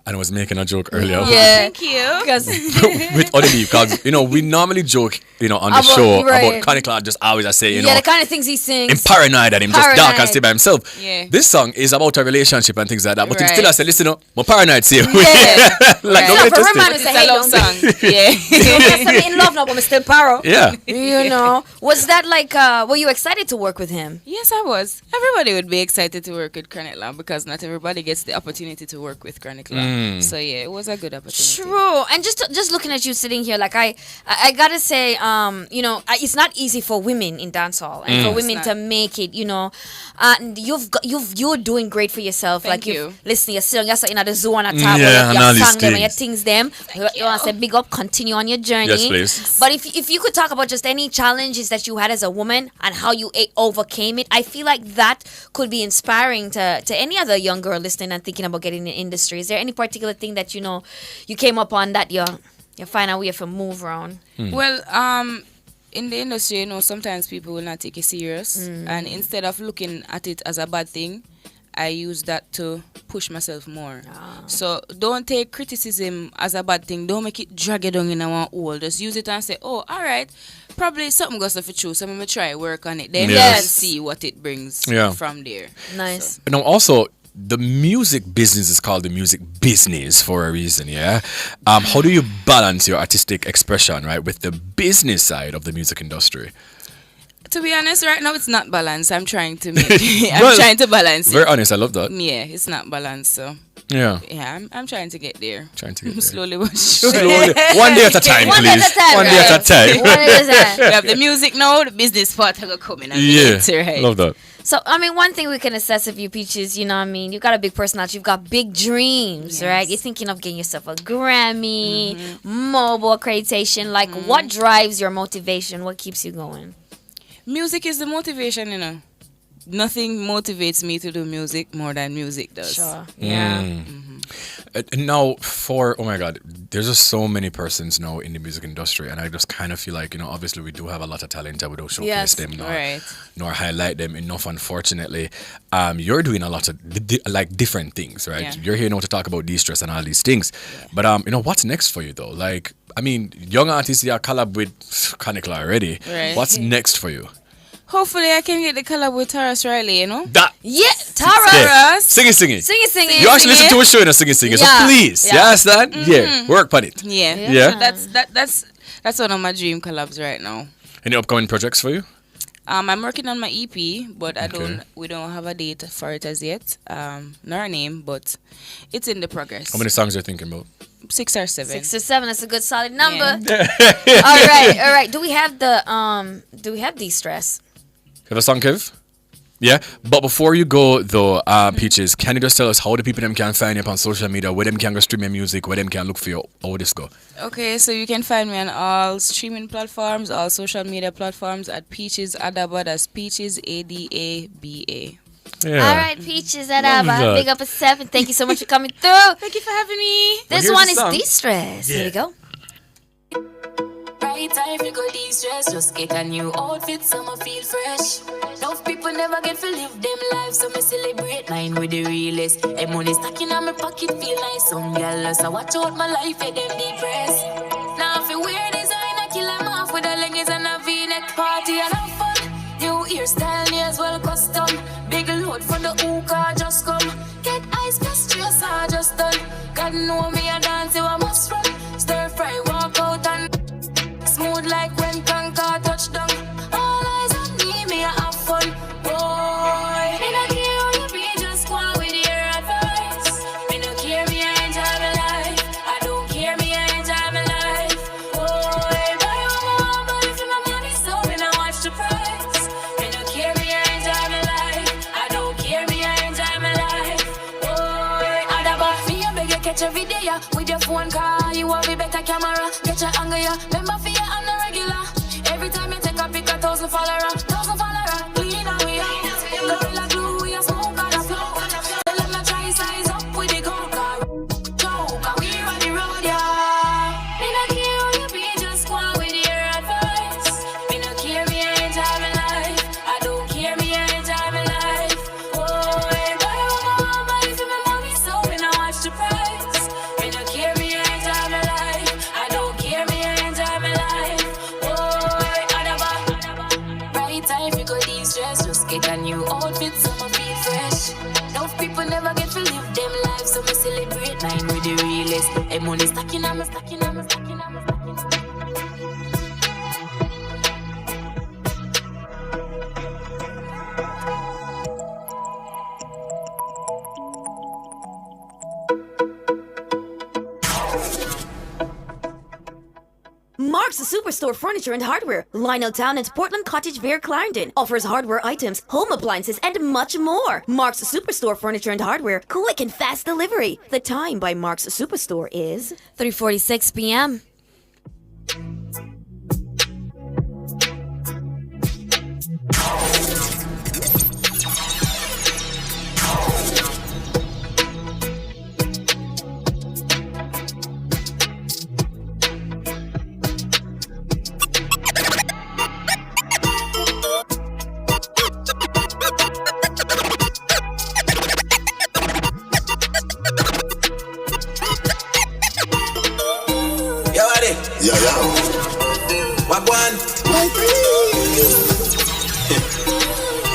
And I was making a joke earlier. Yeah. Thank you. With other people, because we normally joke, on the About- show right. about Chronicler. Just always I say, The kind of things he sings. him paranoid and him just dark and Paranoid. stay by himself. Yeah. This song is about a relationship and things like that. But him Right. still I say, listen, I'm paranoid. See, Yeah. like Right. don't So get for twisted. Roman, It's say, a hey, love don't- song. Yeah. I'm in love now, but I'm still paro. Yeah. You know, was that like? Were you excited to work with him? Yes, I was. Everybody would be excited to work with Chronic Law because not everybody gets the opportunity to work with Chronic Law. So yeah, it was a good opportunity. True, and just looking at you sitting here, like I gotta say, it's not easy for women in dancehall and for women It's to not. make it. And you're doing great for yourself. Thank like you. Listen, you're sitting, you're in at the zoo on a top, Yeah, and all you these sang them and you things. things them. You want to say big up, continue on your journey. Yes, please. But if you could talk about just any challenges that you had as a woman and how you overcame it, I feel like that could be inspiring to any other young girl listening and thinking about getting in the industry. Is there any particular thing that you came upon that you find a way to move around? Well, in the industry, sometimes people will not take it serious, and instead of looking at it as a bad thing, I use that to push myself more. So don't take criticism as a bad thing. Don't make it drag it down in our hole. Just use it and say, oh, all right, probably something goes off for true. So I'm going to try work on it. Then Yes. and see what it brings Yeah. from there. Nice. Now, also, the music business is called the music business for a reason, yeah? How do you balance your artistic expression, right, with the business side of the music industry? To be honest, right now it's not balanced. I'm trying to make Well, trying to balance Very it. honest, I love that. Yeah, it's not balanced. So Yeah. yeah, I'm trying to get there. Trying to get there. Slowly but surely. Slowly. One day at a time, One day please. at a time, One day at a time. One at a time. We have the music now, the business part will come in. Yeah, Right. love that. So, one thing we can assess of you, Peaches, you've got a big personality, you've got big dreams, right? You're thinking of getting yourself a Grammy, mobile accreditation. Like, what drives your motivation? What keeps you going? Music is the motivation, Nothing motivates me to do music more than music does. Sure. Yeah. Now, oh my God, there's just so many persons now in the music industry, and I just kind of feel like, obviously we do have a lot of talent that we don't showcase them nor highlight them enough, unfortunately. You're doing a lot of different things, right? Yeah. You're here now to talk about de-stress and all these things. But, what's next for you though? Like, young artists, you collab with Chronicler already. Right. What's next for you? Hopefully, I can get the collab with Taras Riley, you know? Yeah, Taras. Taras. Sing it. You actually listen to a show and sing it. Yeah. So please, you understand? Yeah, work on it. Yeah. That's one of my dream collabs right now. Any upcoming projects for you? I'm working on my EP, but we don't have a date for it as yet. Nor a name, but it's in the progress. How many songs are you thinking about? 6 or 7. 6 or 7, that's a good solid number. Yeah. all right. Do we have De-Stress? You have a song, Kev? Yeah, but before you go though, Peaches, can you just tell us how the people them can find you up on social media, where them can go stream your music, where them can look for you, how this go? Okay, so you can find me on all streaming platforms, all social media platforms at Peaches Adaba. That's Peaches Adaba. Yeah. All right, Peaches Adaba. Big up a 7. Thank you so much for coming through. Thank you for having me. This one is De-Stress. Yeah. Here we go. Right time to go de-stress. Just get a new outfit, so I feel fresh. Enough people never get to live them lives, so me celebrate mine with the realest. And money stacking on my pocket feel nice. Some gyal so watch out my life, yeah, them depressed. Now if you wear designer, kill them off with a leggings and a V-neck. Party and have fun. New hairstyle, as well custom. Big load from the hookah, just come. Get ice, just stress, I just done. God know me, I dance, you I must run. Stir fry, walk out and smooth like when Conquer touchdown. All eyes on me I have fun. Boy, me no care how you be, just go on with your advice. Me no care, me I enjoy my life. I don't care, me I enjoy my life. Boy, buy what I want, but if my money so me no watch the price. Me no care, me I enjoy my life. I don't care, me I enjoy my life. Boy, Adaba, me a beg you catch a video with your phone car. You want me better camera, catch a angle, yeah. Remember for you on the regular. Every time you take a pic, 1,000 follower, clean and we out. Gorilla glue, we a smoke on the floor. Tell them to try size up with the gold car. Joke, we on the road, yeah. Me no care how you be, just go on with your advice. Me no care, me I enjoy my life. I don't care, me I enjoy my life. Boy, buy what I want, but if my money so me no watch the price. Me no care, me I enjoy my life. I don't care, me I enjoy my life. Boy, Adaba. Right time you go de-stress. Just get a new outfit, so I feel fresh. Enough people never get to live them lives, so me celebrate mine with the realest. And money stacking on me, stacking on me, stacking on me, stacking on me. Mark's Superstore Furniture and Hardware, Lionel Town and Portland Cottage Vere Clarendon offers hardware items, home appliances, and much more. Mark's Superstore Furniture and Hardware, quick and fast delivery. The time by Mark's Superstore is 3:46 p.m.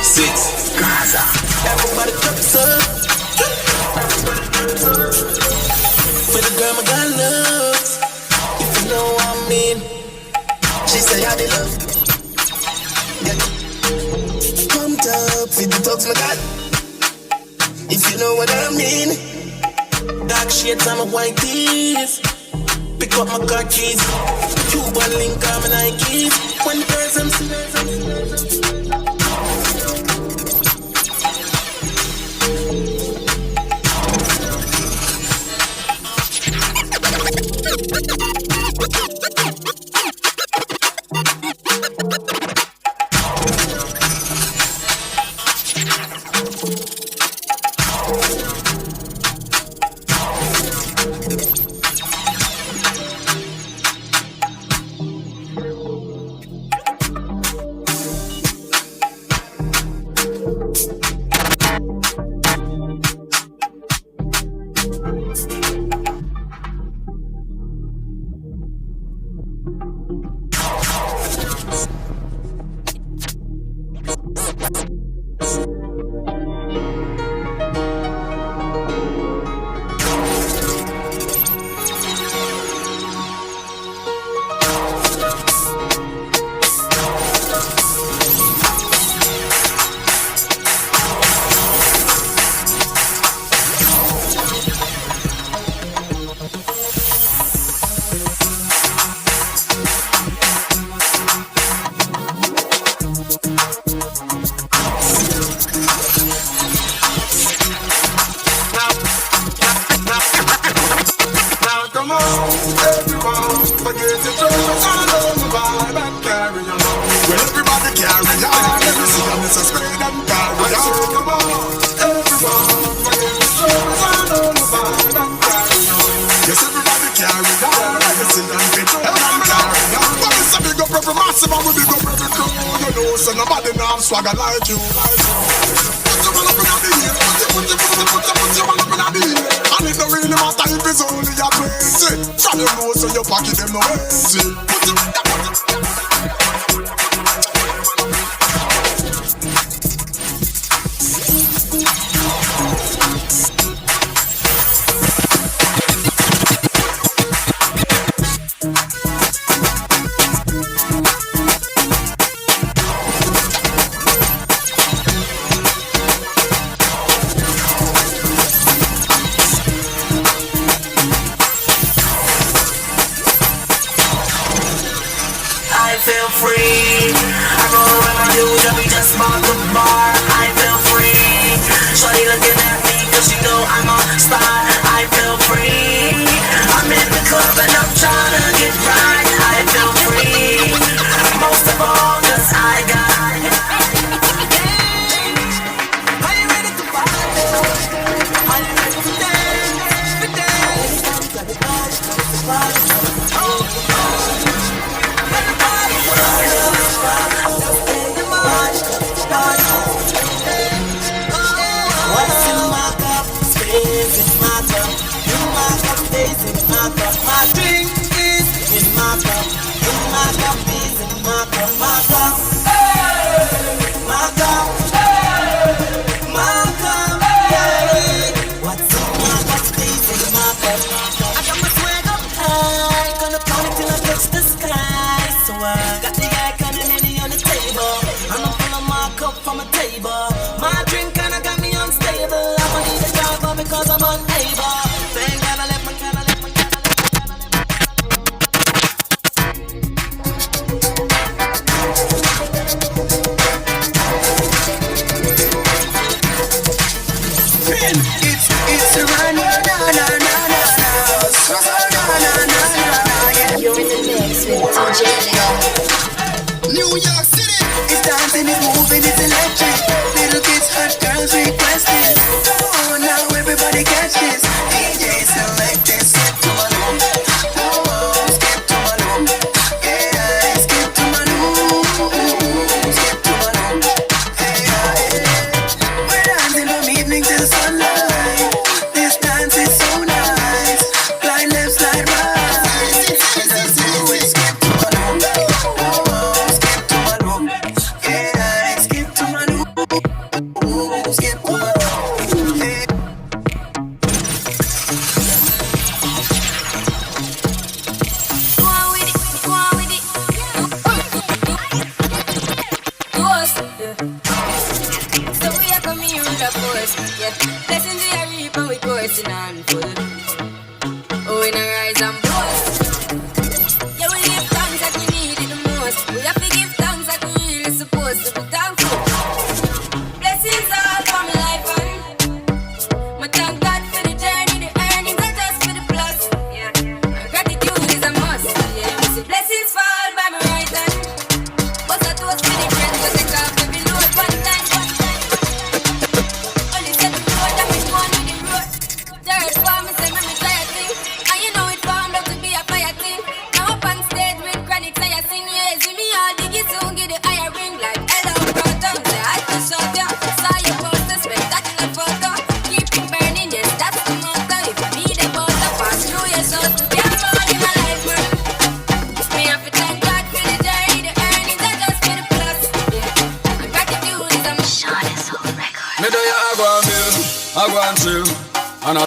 Six Gaza. Everybody drop it up. For the girl my God loves. If you know what I mean. She say I did love. Yeah. Come up, fit the talks my God. If you know what I mean. Dark shades on my white teeth. Pick up my car keys. Cuban link on my Nikes. When the girls I'm Now come on, everyone, forget your troubles and all the vibe and carry on. Well, everybody carry on, let me see them, it's a spade and carry on. Come on, everyone, forget your troubles and all the vibe and carry on. Yes, everybody carry on, let me see them, get on and carry on. But it's a big up every massive and we big up every crew. You know, so nobody now swagger like you. Put your man up in the air, put your man up in the air. And it don't really matter if it's only a 20. From your nose to your pocket, them no empty. Put your I feel free. I roll with my dudes and we just spark the bar. I feel free. Shorty looking at me cause she know I'm a star. I feel free. I'm in the club and I'm trying to get right. I feel free. Most of all cause I got. Are you ready to party? Are you ready to dance? What's in my cup? Stays in my cup. In my cup, stays in my cup. My drink is in my cup. In my cup, is in my cup. My cup. My cup. My cup. Yeah. What's in my cup? Stays in my cup. I got my swag up high. Gonna count it till I touch the sky. So I got the icon and any on the table. And I'm full of my cup from a table. My drink kinda got me unstable. I'm gonna need a driver because I'm unable. Thank God I left my car, I left my car, I left my It's a run, You're in the mix with DJ Leo. New York City. It's dancing, it's moving, it's electric. Little kids, hot girls requesting. Come on now, everybody catch this. DJ select this, skip to my room. Oh, skip to my room. Yeah, skip to my room. Skip to my room. Hey, we're dancing from evening till sunlight. This dance is so nice. Slide left, slide right. Let's do it. Skip to my room. Oh, skip to my room. Yeah, skip to my room. Skip to my room. Hey. Go on with it, go on with it. Ghost, yeah. So we are coming here with a force, yeah. Blessings we are reaping, we coursing on full. Oh, we not rise and boast. Yeah, we give thanks like we need it the most. We have to give thanks like we really supposed to be thankful. Blessings all for my life and my thank God for the journey, the earnings are just for the plus. Yeah, my gratitude is a must. Yeah, we see blessings fall by my right hand. But I toast for the friends, but take off every load one time. Only set the road that we go on with the road. Dirt for me, say me tired thing. And you know it formed up to be a fire thing. Now up on stage with chronic, say I sing, yeah. See me all diggy soon, get the higher ring like hello, brother. Say I can shut ya. Saw your poster, spectacular photo. Keep it burning, yes, that's the motto. If I need a butter, pass through your soul to get all in my life, man. Me have to thank God for the journey, the earnings are just for the plus. Yeah, my gratitude is a Sean is on record. Me do ya I go and build, I go and chill, and I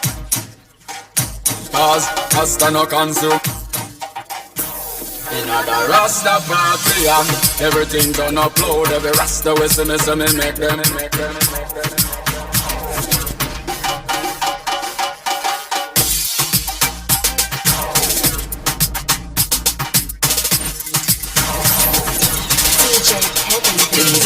cause Rasta no consume. In other Rasta party and everything done upload. Every Rasta we see me make them. DJ Kevin.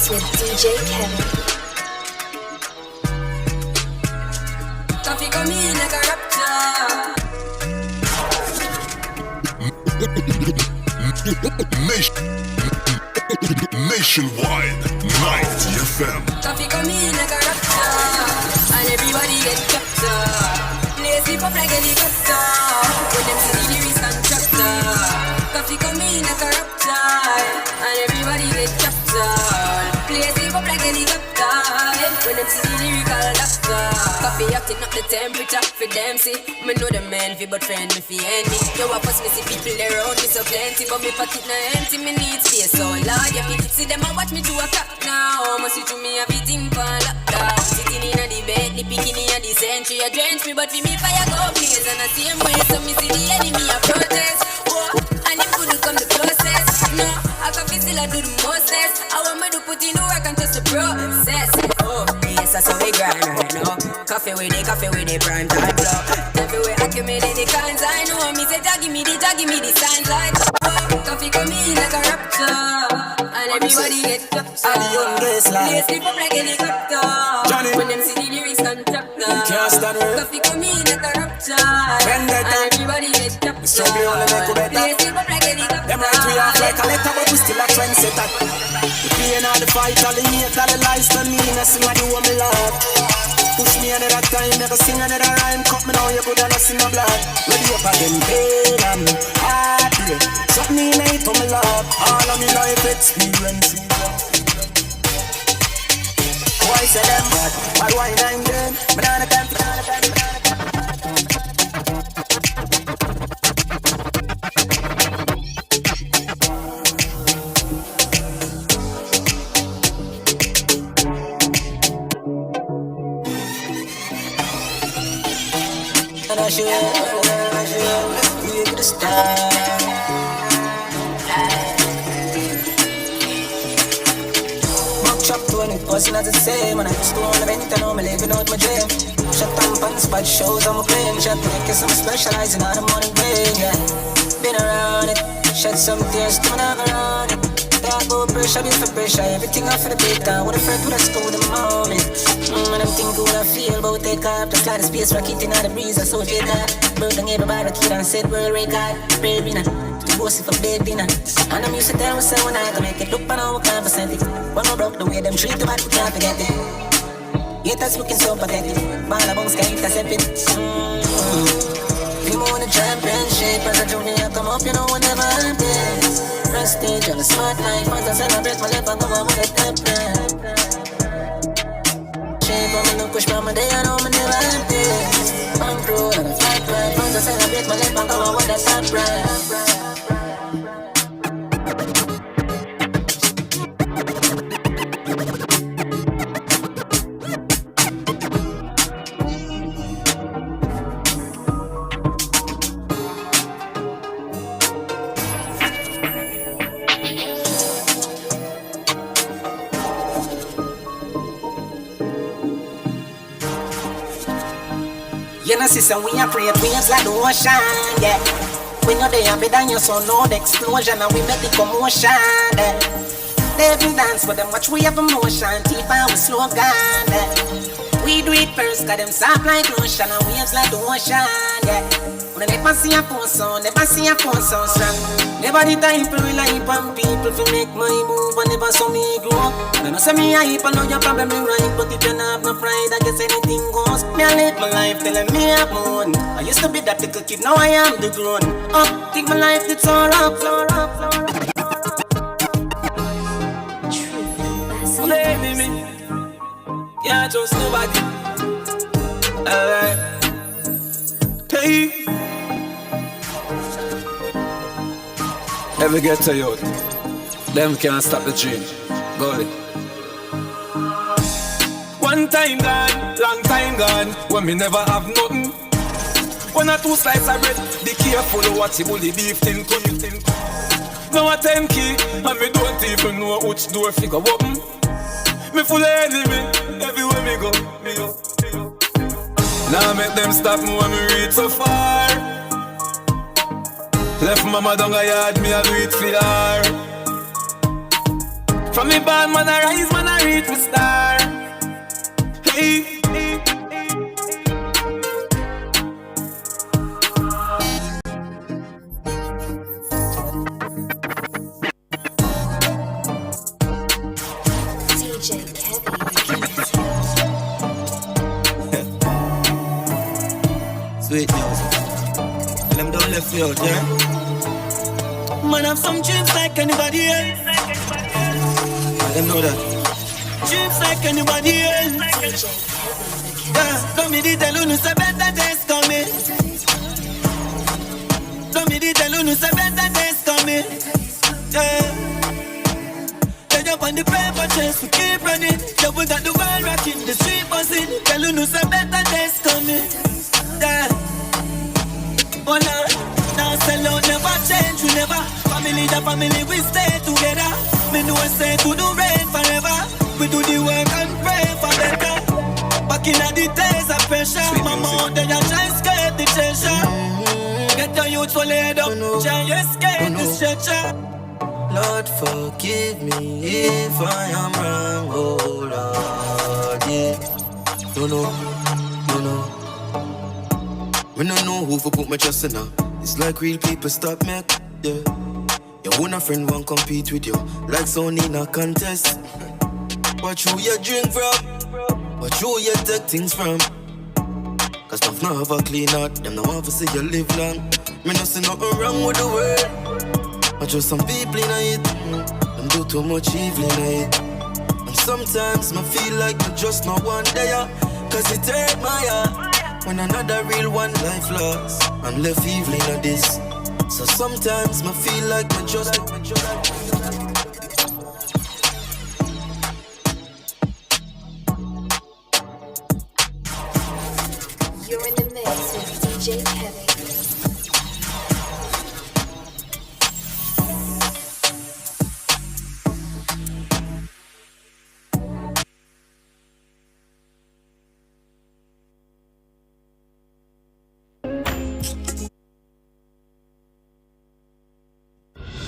Mix with DJ Kevin. Coffee come in like a raptor. Nationwide 90 FM. Coffee come in like a raptor, and everybody get captured. Play sleep up like helicopter, when them see the lyrics constructor. Coffee come in like a raptor, and everybody get captured. Play sleep up like helicopter, when them see the lyrical doctor. Coffee acting up the temperature for them see. Me know the man fi but friend me fi enemy. Yo I pass me see people around me so plenty, but me pocket na empty. Me need space so Lord you fi see them a watch me to a clock now. Must see to me a beating for lockdown. Sitting in a the bed, the bikini a the century. You drench me but fi me fire go blaze. And the same way so me see the enemy a protest. Oh, and him couldn't come the closest. No, I can feel still I do the mostest. I want me to put in the work and just the process. Oh, yes that's how we grind right now. Coffee with the prime time blow. Everywhere accumulating the cans I know. Me say give me the signs like oh, coffee come in like a raptor, and everybody get captured. And the young girls like they sleep up like helicopter. Johnny, when them see the lyrics constructor. Can't stand it. Coffee come in like a raptor, and everybody get captured. Struggle on the make better. They sleep up like helicopter. Them right we off like a letter, but we still a trendsetter. The pain of the fight, all the hate, all the lies to me. I sing I do what me love. Push me another time, never sing another rhyme. Cut me now, you could have not seen no blood. Ready up again, pain and heartbreak. Something in it for me love. All of me life experience. Why say them bad? Why nine them? Banana time, banana time, banana time. I should we could start. Chop 20 wasn't not the same. When I used to own a vent, I know me living out my dream. Shut down pants, but shows I'm a claim. Shut make I'm specializing on the morning rain. Yeah, been around it. Shed some tears, to never around it. Talk about pressure, be for pressure. Everything off for the big down. What a friend would I school the moment. And I'm thinking what I feel about take up. Just like the space rocketing out the breeze. Associate that. Burden everybody kid and said world record. Baby now. Bossy for bed dinner. And I'm used to tell myself when I can make it look and I can't percent it. When I broke the way them treat the bad, we can't forget it. Haters looking so pathetic. Ball of bones can't intercept it. We won the championship as a junior, come up, you know, whenever I'm this. Prestige on a smart life, as I celebrate my life, I come up with a template. Shape on me, no push by my day, I know me never have this. I'm through and I fight right, as I celebrate my life, I come up with a template. You know, sister, we are create waves like the ocean, yeah. When you're there, better than your son, no the explosion, and we make the commotion, yeah. They even dance for them, watch we have emotion, deep and we slow down, yeah. We do it first, got them soft like lotion, and waves like the ocean, yeah. When I never see a phone sound, never see a phone sound strong. Never the type to rely on people to make my move, and never saw me grow up. I know say me a heap, I know you're probably right, but if you don't have no pride, I guess anything goes. Me I live my life telling me I'm moon. I used to be that little kid, now I am the grown up. Think my life it's all up, floor up, floor up. Play me, can't trust nobody. Alright, hey. Ever get to youth, them can't stop the dream. Go it. One time gone, long time gone, when me never have nothing. One or two slices of bread, be careful what you bully beef thing to you think. Now a 10 key, and me don't even know which door figure open. Me full of enemy, everywhere me go, me go. Now make them stop me when me reach so far. Left mama down a yard, me a do it for her. From me born, man, I rise, man, I reach the star. Hey. Sweet music. Them don't left you out, yeah? Man, have some dreams like anybody else. I them know that. Dreams like anybody else. Yeah, don't me the tell you no say better days coming. Don't me the tell you no say better days coming. Yeah. They jump on the paper chase, we keep running. Yeah, we got the world rocking, the street buzzing. Tell you no say better days coming. Yeah. Oh no, now sell out, never change, we never. Family the family, we stay together. Me know say to do rain forever. We do the work and pray for better. Back in the days of pressure, mama they a try escape the treasure. Get the youth for laid up, try escape the stretcher. Lord forgive me if I am wrong, oh Lord, yeah. No. When I know who for put my trust in now. It's like real people stop me, yeah. Your own friend won't compete with you, like Sony in a contest. Watch who you drink from, watch who you take things from. Cause stuff now have a clean out, them now want to see you live long. Me no see nothing wrong with the world, but just some people in it, them do too much evil in it. And sometimes me feel like me just not one day, cause it hurt my heart. When another real one life lost, I'm left evil in this. So sometimes I feel like I just You're in the mix with DJ Kevin.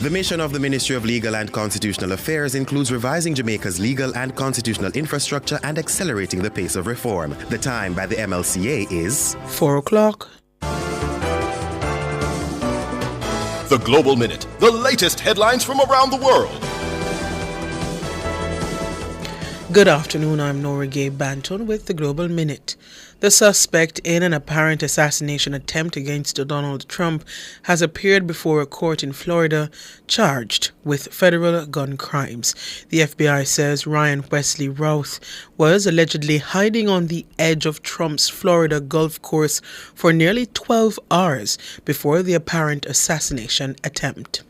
The mission of the Ministry of Legal and Constitutional Affairs includes revising Jamaica's legal and constitutional infrastructure and accelerating the pace of reform. The time by the MLCA is 4 o'clock. The Global Minute, the latest headlines from around the world. Good afternoon, I'm Nora Gay Banton with the Global Minute. The suspect in an apparent assassination attempt against Donald Trump has appeared before a court in Florida charged with federal gun crimes. The FBI says Ryan Wesley Routh was allegedly hiding on the edge of Trump's Florida golf course for nearly 12 hours before the apparent assassination attempt.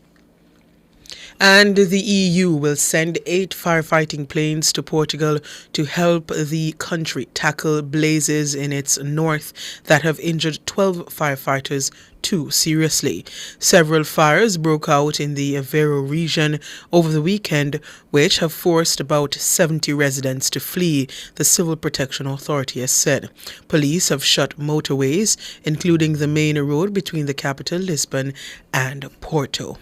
And the EU will send 8 firefighting planes to Portugal to help the country tackle blazes in its north that have injured 12 firefighters too seriously. Several fires broke out in the Aveiro region over the weekend, which have forced about 70 residents to flee, the Civil Protection Authority has said. Police have shut motorways, including the main road between the capital, Lisbon, and Porto.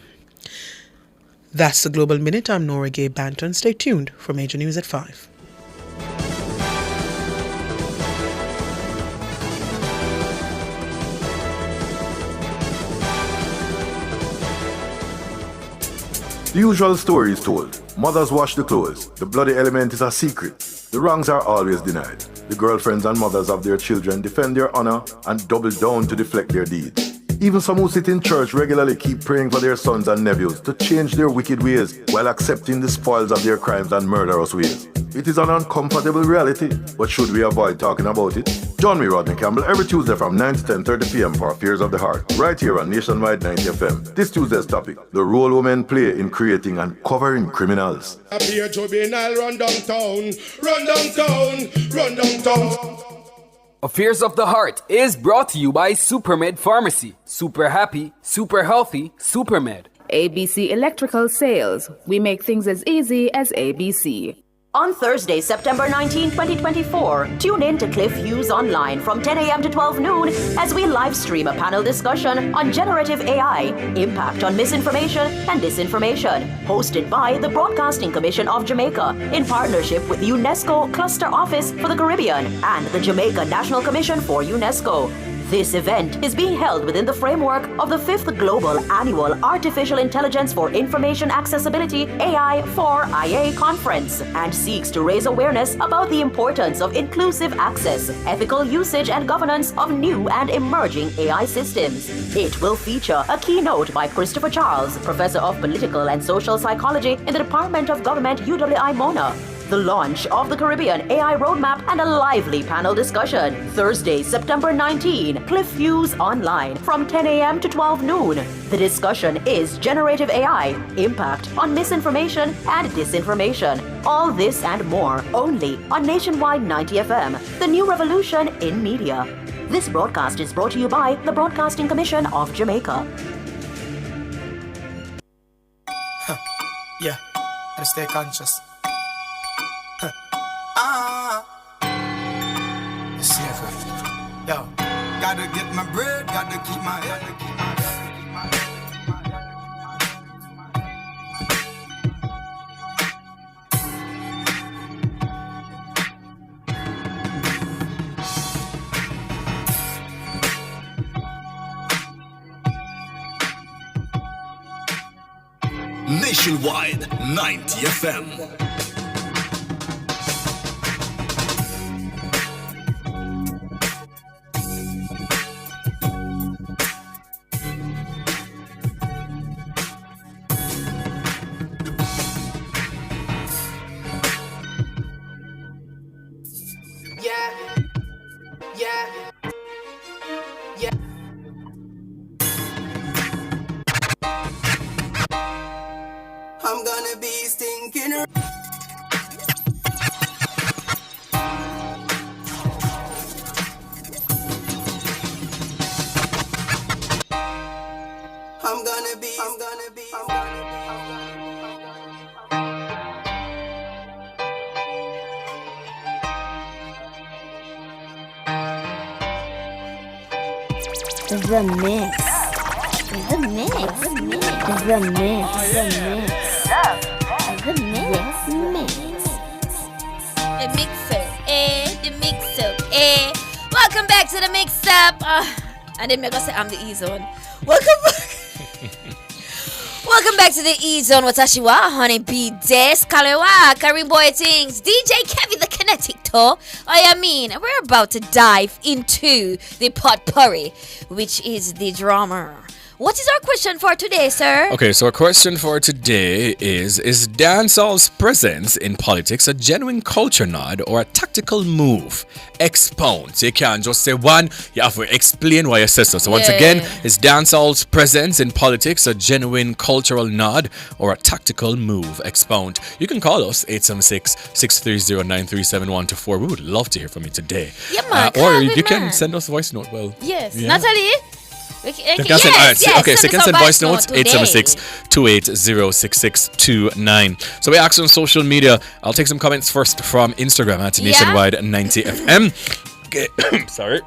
That's the Global Minute. I'm Nora Gay Banton. Stay tuned for Major News at 5. The usual story is told. Mothers wash the clothes. The bloody element is a secret. The wrongs are always denied. The girlfriends and mothers of their children defend their honor and double down to deflect their deeds. Even some who sit in church regularly keep praying for their sons and nephews to change their wicked ways while accepting the spoils of their crimes and murderous ways. It is an uncomfortable reality, but should we avoid talking about it? Join me, Rodney Campbell, every Tuesday from 9 to 10:30 p.m. for Affairs of the Heart, right here on Nationwide 90 FM. This Tuesday's topic, the role women play in creating and covering criminals. Appear juvenile, run downtown, run downtown, run downtown. Affairs of the Heart is brought to you by Supermed Pharmacy. Super happy, super healthy, Supermed. ABC Electrical Sales. We make things as easy as ABC. On Thursday, September 19, 2024, tune in to Cliff Hughes Online from 10 a.m. to 12 noon as we live stream a panel discussion on generative AI, impact on misinformation and disinformation, hosted by the Broadcasting Commission of Jamaica in partnership with UNESCO Cluster Office for the Caribbean and the Jamaica National Commission for UNESCO. This event is being held within the framework of the 5th Global Annual Artificial Intelligence for Information Accessibility AI for IA Conference and seeks to raise awareness about the importance of inclusive access, ethical usage and governance of new and emerging AI systems. It will feature a keynote by Christopher Charles, Professor of Political and Social Psychology in the Department of Government UWI Mona, the launch of the Caribbean AI Roadmap, and a lively panel discussion. Thursday, September 19, Cliff Hughes Online from 10 a.m. to 12 noon. The discussion is Generative AI, Impact on Misinformation and Disinformation. All this and more only on Nationwide 90 FM, the new revolution in media. This broadcast is brought to you by the Broadcasting Commission of Jamaica. Yeah, gotta stay conscious. Yo, gotta get my bread, gotta keep my head. Nationwide 90 FM. I'm gonna be stinking. I'm gonna be. The mix. The mix. The mix. The mixer. The mixer. Welcome back to the mix up. I didn't make us say I'm the E-Zone. Welcome back. Welcome back to the E-Zone. Watashiwa, honey bee desk, Kalewa, Karim Boy Things, DJ Kevin the Kinetic Toe. We're about to dive into the potpourri, which is the drama. What is our question for today, sir? Okay, so our question for today is dancehall's presence in politics a genuine culture nod or a tactical move? Expound. So you can't just say one, you have to explain why you say so. So once again, is dancehall's presence in politics a genuine cultural nod or a tactical move? Expound. You can call us 876-630-937124. We would love to hear from you today. Yeah, man. Or you can send us a voice note. Well, yes. Yeah. Natalie? Okay, so you can send voice notes 876-280-6629. So we asked on social media. I'll take some comments first from Instagram at Nationwide 90 FM. Okay. Sorry.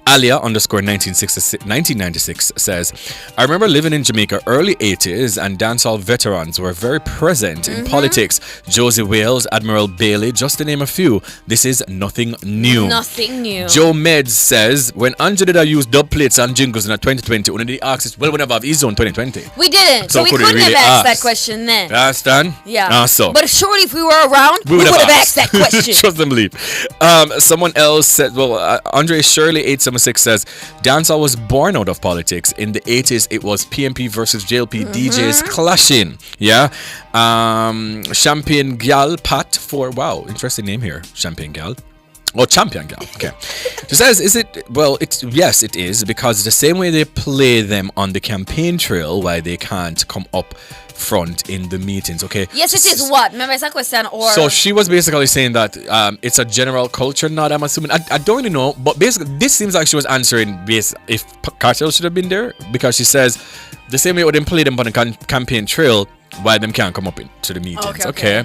Alia _1996 says, I remember living in Jamaica early 80s and dancehall veterans were very present in politics. Josie Wales, Admiral Bailey, just to name a few. This is nothing new. Nothing new. Joe Meds says, when Anja did I use dub plates and jingles in 2020, when did he ask us, well, we never have E-Zone 2020? We didn't. So we couldn't really have asked that question then. You understand? Yeah. So. But surely if we were around, we would have asked that question. Trust them, believe. Someone else said, Andre Shirley 876 says, dancehall was born out of politics. In the 80s, it was PMP versus JLP DJs clashing. Yeah. Champion Gal Pat for, wow, interesting name here. Champion Gal. Oh, Champion Gal. Okay. She says, is it? Well, yes, it is, because the same way they play them on the campaign trail, why they can't come up front in the meetings. Okay. Yes, it is. What? Remember, it's a question. Or so she was basically saying that it's a general culture nod. I'm assuming. I don't really know, but basically, this seems like she was answering if Cartel should have been there, because she says the same way they play them on the campaign trail, why them can't come up to the meetings. Okay.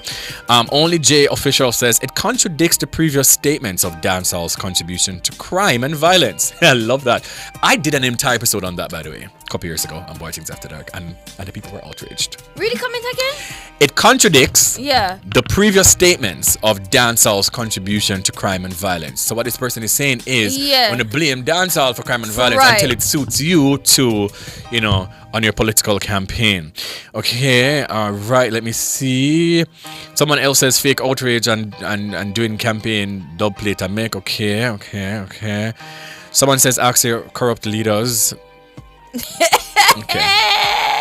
Only J official says it contradicts the previous statements of dancehall's contribution to crime and violence. I love that. I did an entire episode on that, by the way, a couple years ago on Boy Things After Dark, and the people were outraged. Really, comment again? It contradicts the previous statements of dancehall's contribution to crime and violence. So what this person is saying is, when you blame dancehall for crime and violence until it suits you to, on your political campaign. Okay, all right, let me see. Someone else says fake outrage and doing campaign dub plate and make. Okay. Someone says ask your corrupt leaders. Okay.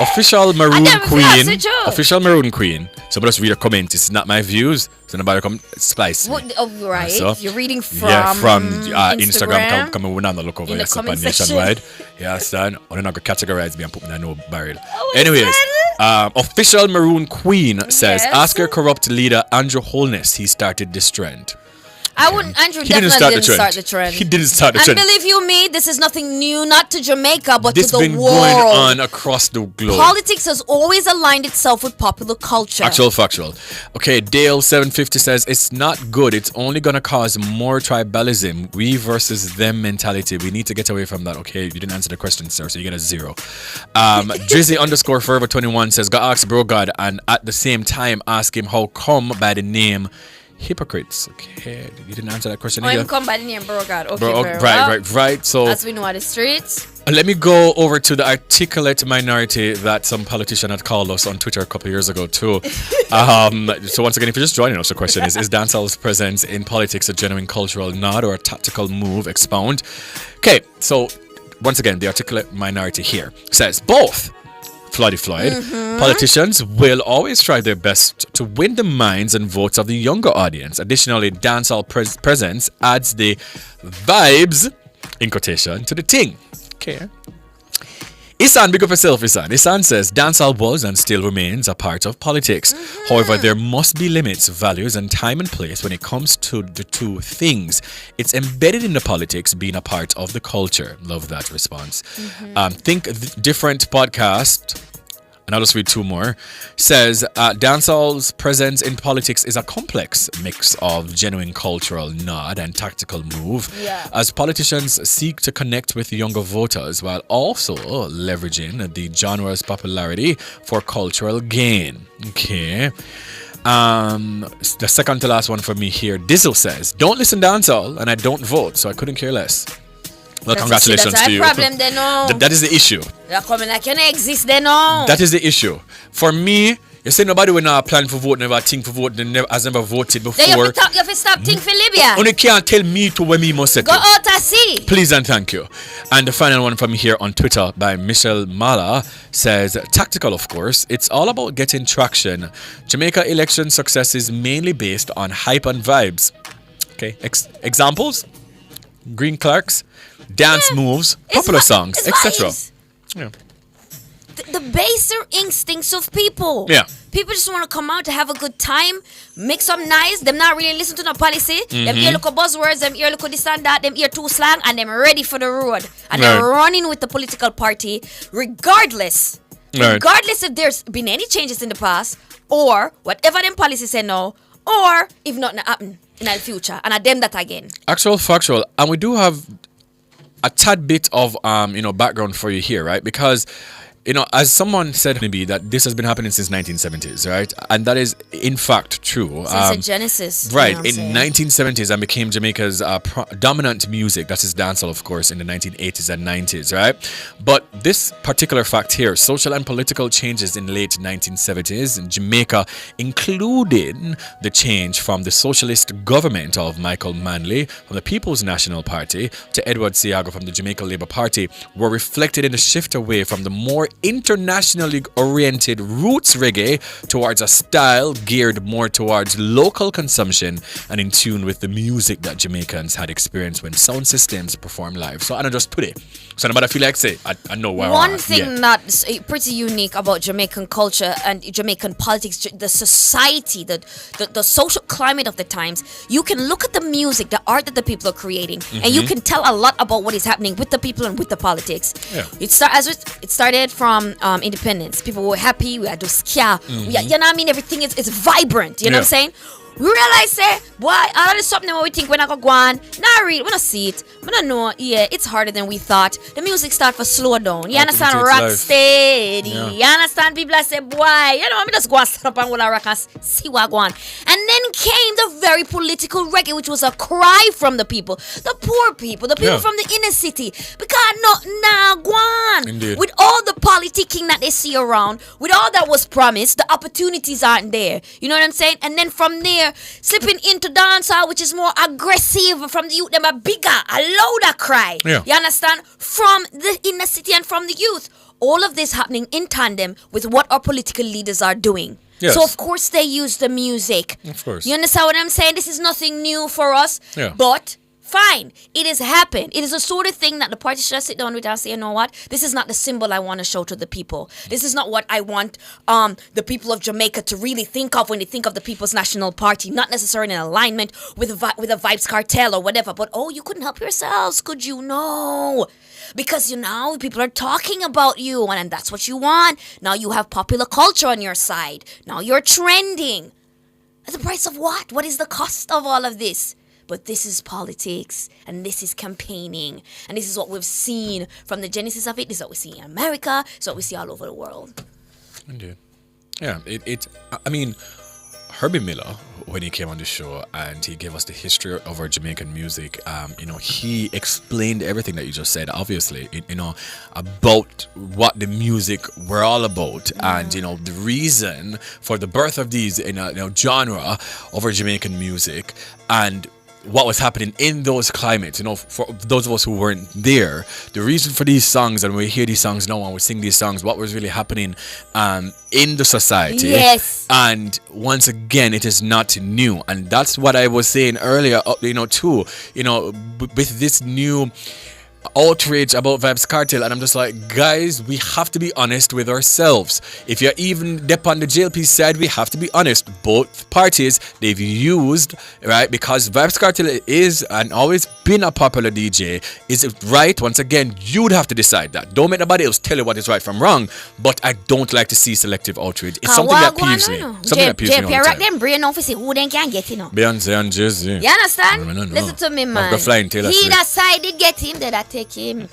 Official Maroon Queen. Official Maroon Queen. So just read a comment. This is not my views. So nobody come splice me. Right. So, you're reading from Instagram. Come on, look over yes, up on Nationwide. You understand? Or they're not going to categorize me and put me in a no barrel. Anyways, Official Maroon Queen says, ask your corrupt leader Andrew Holness. He started this trend. Andrew definitely didn't start the trend. He didn't start the trend. And believe you me, this is nothing new, not to Jamaica, but this to the world. This been going on across the globe. Politics has always aligned itself with popular culture. Factual. Okay, Dale750 says, it's not good. It's only going to cause more tribalism. We versus them mentality. We need to get away from that. Okay, you didn't answer the question, sir, so you get a 0. Drizzy _ Forever21 says, go ask Bro God and at the same time ask him how come by the name hypocrites. Okay, you didn't answer that question either. I'm come by the name Bro God. Okay, right. So as we know on the streets. Let me go over to the articulate minority that some politician had called us on Twitter a couple of years ago too. So once again, if you're just joining us, the question is dancehall's presence in politics a genuine cultural nod or a tactical move? Expound. Okay, so once again, the articulate minority here says both. Floyd. Politicians will always try their best to win the minds and votes of the younger audience. Additionally, dancehall presence adds the vibes, in quotation, to the thing. Okay. Isan, big up yourself, Isan. Isan says dancehall was and still remains a part of politics. However, there must be limits, values, and time and place when it comes to the two things. It's embedded in the politics, being a part of the culture. Love that response. Think Different podcast. And I'll just read 2 more. Says dancehall's presence in politics is a complex mix of genuine cultural nod and tactical move as politicians seek to connect with younger voters while also leveraging the genre's popularity for cultural gain. Okay. The second to last one for me here. Dizzle says, don't listen dancehall and I don't vote, so I couldn't care less. Well, congratulations to you. Problem, they know. That is the issue. You're coming like you don't exist, they know. That is the issue. For me, you say nobody will not plan for vote, never think for vote, has never voted before. Then you have to stop think for Libya. Only can't tell me to where me must settle. Go out and see. Please and thank you. And the final one from here on Twitter by Michelle Mala says, tactical of course, it's all about getting traction. Jamaica election success is mainly based on hype and vibes. Okay, examples? Green Clarks, dance moves, popular songs, etc. Yeah. The baser instincts of people. Yeah. People just want to come out to have a good time, make some nice. Them not really listen to no policy. Them hear look buzzwords, them hear look this and that, them hear too slang, and them ready for the road. And they're running with the political party, regardless if there's been any changes in the past, or whatever them policies say now, or if nothing happen in the future. And at them that again. Actual factual. And we do have a tad bit of background for you here, right? Because as someone said maybe that this has been happening since 1970s, right? And that is in fact true. Since Genesis. Right. In 1970s and became Jamaica's dominant music. That is dancehall, of course, in the 1980s and 90s, right? But this particular fact here, social and political changes in late 1970s in Jamaica, including the change from the socialist government of Michael Manley from the People's National Party to Edward Seago from the Jamaica Labour Party, were reflected in the shift away from the more internationally oriented roots reggae towards a style geared more towards local consumption and in tune with the music that Jamaicans had experienced when sound systems performed live. So I don't just put it. So nobody feel like say I know where one thing that's pretty unique about Jamaican culture and Jamaican politics, the society, the social climate of the times, you can look at the music, the art that the people are creating, and you can tell a lot about what is happening with the people and with the politics. Yeah. It started from independence, people were happy. We had to ska. You know what I mean? Everything is vibrant. You know what I'm saying? We realize, say, boy, all of this something what we think when I go on. Nah, read, we don't see it. We don't know. Yeah, it's harder than we thought. The music start for slow down. You understand? Rock steady. Yeah. You understand? People that say, boy, you know, I'm just go and stand up and will rock and see what go on. And then came the very political reggae, which was a cry from the people, the poor people, the people from the inner city. Because go on. Indeed. With all the politicking that they see around, with all that was promised, the opportunities aren't there. You know what I'm saying? And then from there, slipping into dancehall, which is more aggressive from the youth, them a bigger, a louder cry. Yeah. You understand? From the inner city and from the youth. All of this happening in tandem with what our political leaders are doing. Yes. So of course they use the music. Of course. You understand what I'm saying? This is nothing new for us. Yeah. But fine, it has happened. It is the sort of thing that the party should sit down with and say, you know what? This is not the symbol I want to show to the people. This is not what I want the people of Jamaica to really think of when they think of the People's National Party. Not necessarily in alignment with a Vibes Cartel or whatever. But you couldn't help yourselves, could you? No. Because people are talking about you and that's what you want. Now you have popular culture on your side. Now you're trending. At the price of what? What is the cost of all of this? But this is politics, and this is campaigning, and this is what we've seen from the genesis of it. This is what we see in America. This is what we see all over the world. Indeed. Yeah, I mean, Herbie Miller, when he came on the show and he gave us the history of our Jamaican music, he explained everything that you just said, obviously, about what the music were all about, and the reason for the birth of these genre of our Jamaican music, and what was happening in those climates. For those of us who weren't there, the reason for these songs, and we hear these songs now and we sing these songs, what was really happening in the society. Yes. And once again, it is not new, and that's what I was saying earlier, too. With this new outrage about Vibes Cartel, and I'm just like, guys, we have to be honest with ourselves. If you're even dep on the JLP side, we have to be honest. Both parties, they've used, right, because Vibes Cartel is and always been a popular DJ. Is it right? Once again, you'd have to decide that. Don't make nobody else tell you what is right from wrong, but I don't like to see selective outrage. It's something that peeves me. Something that peeves me all the time. Them brain off see who they can get, Beyonce and Jay-Z. You understand? Listen to me, man. He decided get him, they that take him.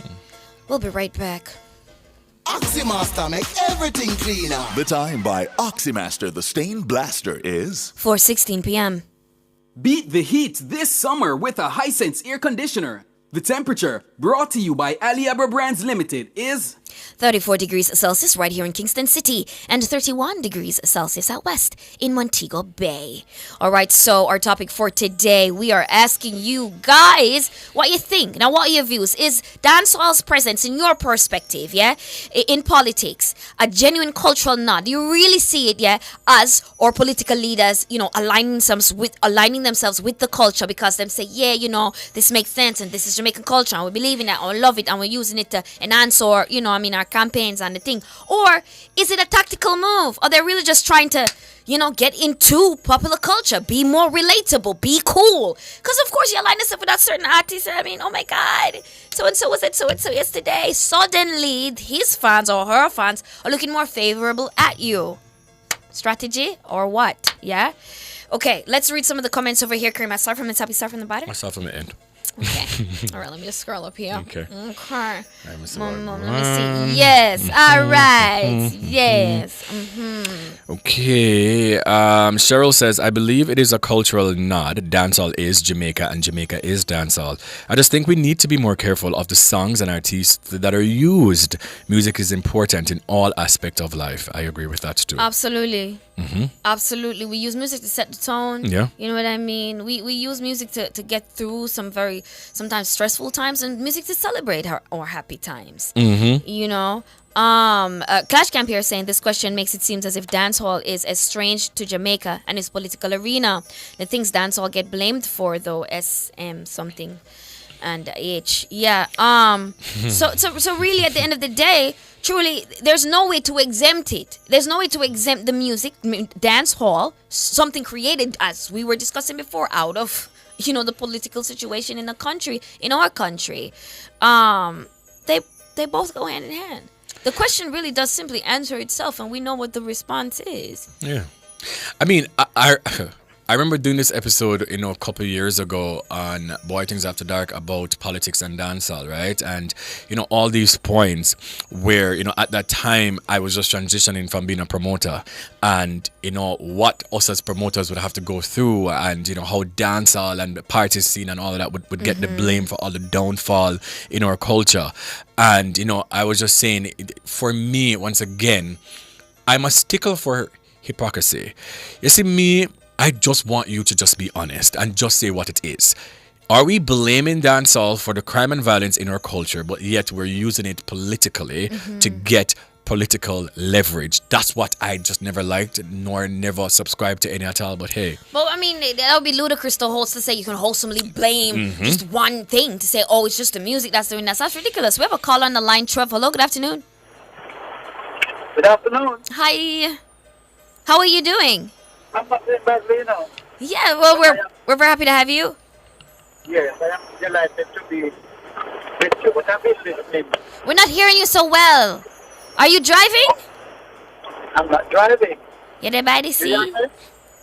We'll be right back. Oxymaster make everything cleaner. The time by Oxymaster the Stain Blaster is 4:16 p.m. Beat the heat this summer with a Hisense air conditioner. The temperature, brought to you by Ali Aber Brands Limited, is 34 degrees Celsius right here in Kingston City and 31 degrees Celsius out west in Montego Bay. All right, so our topic for today, we are asking you guys what you think. Now, what are your views? Is dancehall's presence, in your perspective, in politics, a genuine cultural nod? Do you really see it, as our political leaders, aligning themselves with the culture because them say, this makes sense and this is Jamaican culture and we believe in that and we love it and we're using it to enhance our, our campaigns and the thing? Or is it a tactical move? Or they're really just trying to, get into popular culture, be more relatable, be cool? Because of course you align yourself with that certain artist. I mean, oh my God, so-and-so was it, so-and-so yesterday. Suddenly his fans or her fans are looking more favorable at you. Strategy or what? Yeah? Okay, let's read some of the comments over here. Kareem, I start from the top, you start from the bottom? I start from the end. Okay. All right, let me just scroll up here. Okay. Let me see. Yes. All right. Yes. Mm-hmm. Okay. Cheryl says, I believe it is a cultural nod. Dancehall is Jamaica and Jamaica is dancehall. I just think we need to be more careful of the songs and artists that are used. Music is important in all aspects of life. I agree with that too. Absolutely. Mm-hmm. Absolutely. We use music to set the tone. Yeah. You know what I mean? We use music to get through some very sometimes stressful times and music to celebrate our happy times. Mm-hmm. Clash Camp here saying this question makes it seem as if dancehall is as strange to Jamaica and its political arena. The things dancehall get blamed for though, SM something and H. Yeah. So really at the end of the day, truly, there's no way to exempt it. There's no way to exempt the music, dance hall, something created, as we were discussing before, out of, the political situation in the country, in our country. They both go hand in hand. The question really does simply answer itself, and we know what the response is. Yeah. I mean, I remember doing this episode, a couple of years ago on Boy Things After Dark about politics and dancehall, right? And, all these points where, at that time I was just transitioning from being a promoter and, what us as promoters would have to go through and, how dancehall and the party scene and all of that would get the blame for all the downfall in our culture. And, I was just saying, for me, once again, I'm a stickler for hypocrisy. You see, me, I just want you to just be honest and just say what it is. Are we blaming dancehall for the crime and violence in our culture, but yet we're using it politically to get political leverage? That's what I just never liked, nor never subscribed to any at all. But hey. Well, I mean, that would be ludicrous to say you can wholesomely blame just one thing to say, oh, it's just the music that's doing that. That's ridiculous. We have a call on the line. Trev, hello, good afternoon. Good afternoon. Hi. How are you doing? I'm not doing badly, Yeah, well, we're very happy to have you. Yes, I am delighted to be with you. What have you listening? We're not hearing you so well. Are you driving? I'm not driving. You're there by the sea. You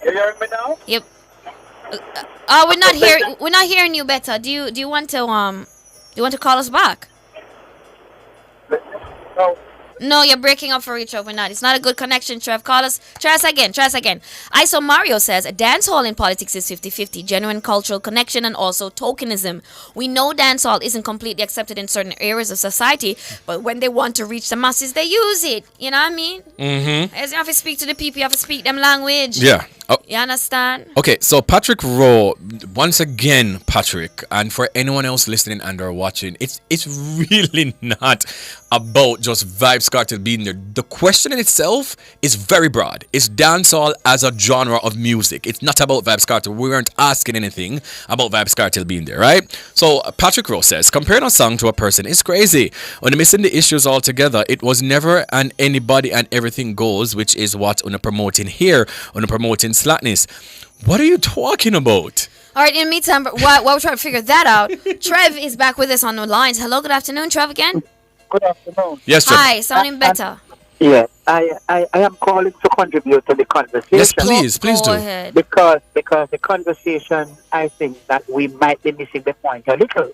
hearing me now? Yep. We're not hearing you better. Do you want to call us back? No. No, you're breaking up for each other. Not. It's not a good connection, Trev. Call us. Try us again. ISO Mario says, dancehall in politics is 50-50. Genuine cultural connection and also tokenism. We know dancehall isn't completely accepted in certain areas of society, but when they want to reach the masses, they use it. You know what I mean? Mm-hmm. As you have to speak to the people, you have to speak them language. Yeah. Oh. You understand? Okay, so Patrick Rowe, once again, Patrick, and for anyone else listening and or watching, it's really not about just Vybz Kartel being there. The question in itself is very broad. It's dancehall as a genre of music. It's not about Vybz Kartel. We weren't asking anything about Vybz Kartel being there, right? So Patrick Rowe says, comparing a song to a person is crazy. When missing the issues altogether, it was never an anybody and everything goes, which is what on promoting here, on promoting slackness. What are you talking about? All right, in the meantime, while we're trying to figure that out, Trev is back with us on the lines. Hello, good afternoon, Trev again. Good afternoon. Yes, Trev. Hi, sounding better. Yeah, I am calling to contribute to the conversation. Yes, please Go do. ahead. Because the conversation, I think that we might be missing the point a little.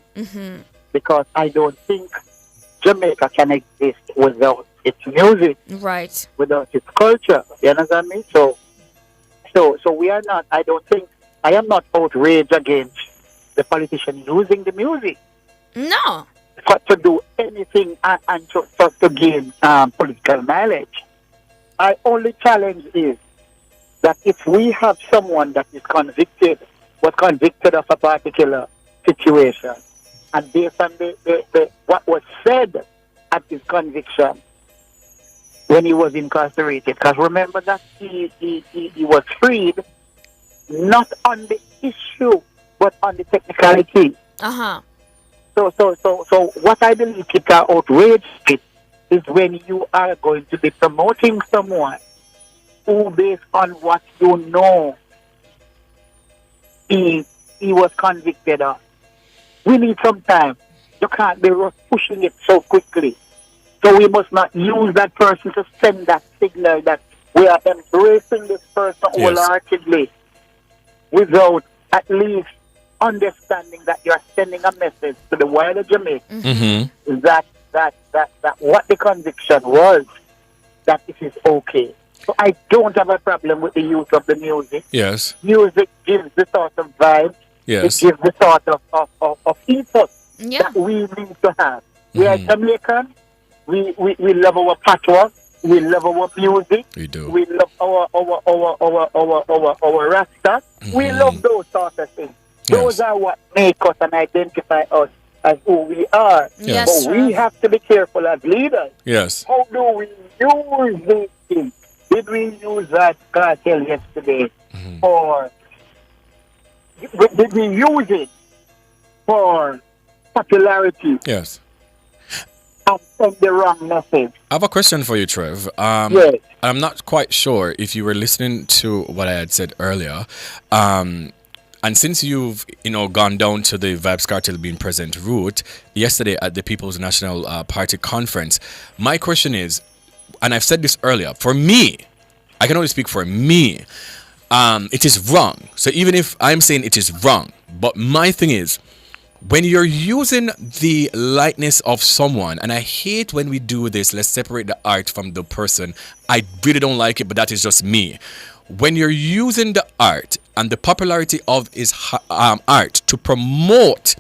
Because I don't think Jamaica can exist without its music, right? Without its culture. You understand me? So we are not. I don't think I am not outraged against the politician using the music. No. For to do anything and to gain political mileage. My only challenge is that if we have someone that is was convicted of a particular situation, and based on the what was said at his conviction when he was incarcerated, because remember that he was freed not on the issue but on the technicality. So what I believe it can outrage it is when you are going to be promoting someone who, based on what you know, he was convicted of. We need some time. You can't be pushing it so quickly. So we must not use that person to send that signal that we are embracing this person wholeheartedly without at least understanding that you are sending a message to the wider Jamaica that what the conviction was, that it is okay. So I don't have a problem with the use of the music. Yes. Music gives the sort of vibe. Yes. It gives the sort of ethos that we need to have. We are Jamaican. We love our patois. We love our music. We do. We love our rasta. We love those sort of things. Those are what make us and identify us as who we are. Yes. But we have to be careful as leaders. Yes. How do we use these things? Did we use that cartel yesterday or did we use it for popularity? Yes. And send the wrong message. I have a question for you, Trev. Yes. I'm not quite sure if you were listening to what I had said earlier. And since you've gone down to the Vibes Cartel being present route yesterday at the People's National Party conference, my question is, and I've said this earlier, for me, I can only speak for me, it is wrong. So even if I'm saying it is wrong, but my thing is, when you're using the likeness of someone, and I hate when we do this, let's separate the art from the person. I really don't like it, but that is just me. When you're using the art and the popularity of his art to promote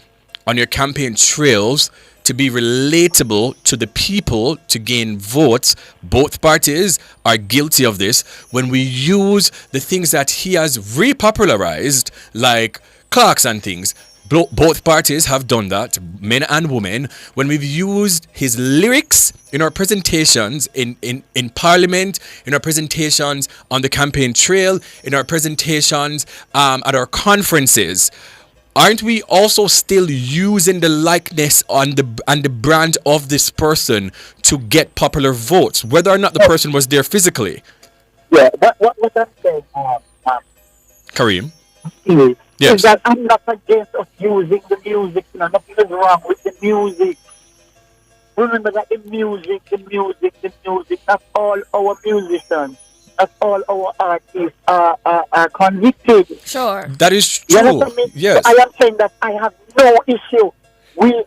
on your campaign trails, to be relatable to the people, to gain votes, both parties are guilty of this. When we use the things that he has repopularized, like clocks and things, both parties have done that, men and women. When we've used his lyrics in our presentations in Parliament, in our presentations on the campaign trail, in our presentations at our conferences, aren't we also still using the likeness and the brand of this person to get popular votes, whether or not the person was there physically? Yeah, what I'm saying, Kareem? Is that I'm not against us using the music. Nothing is wrong with the music. Remember that the music, that's all our musicians, that's all our artists are convicted. Sure. That is true. You understand me? Yes. I am saying that I have no issue. We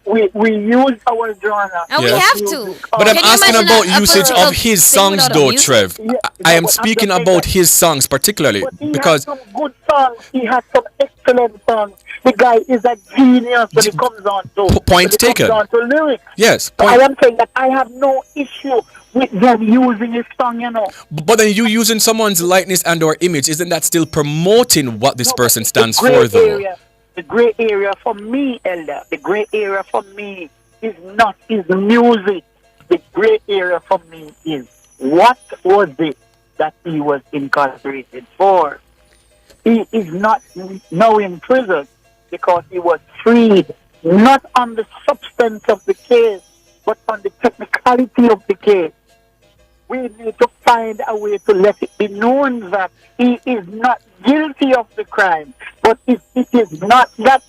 use our genre. And we have to. But I'm asking about usage of his songs, though, Trev. I am speaking about his songs particularly because He has some good songs. He has some excellent songs. The guy is a genius when it comes on to point taken. Comes on to lyrics. Yes. So I am saying that I have no issue with them using his song, But then you using someone's likeness and or image, isn't that still promoting what this person stands for, though? The gray area for me, Elder, the gray area for me is the music. The gray area for me is what was it that he was incarcerated for? He is not now in prison because he was freed, not on the substance of the case, but on the technicality of the case. We need to find a way to let it be known that he is not guilty of the crime, but it is not that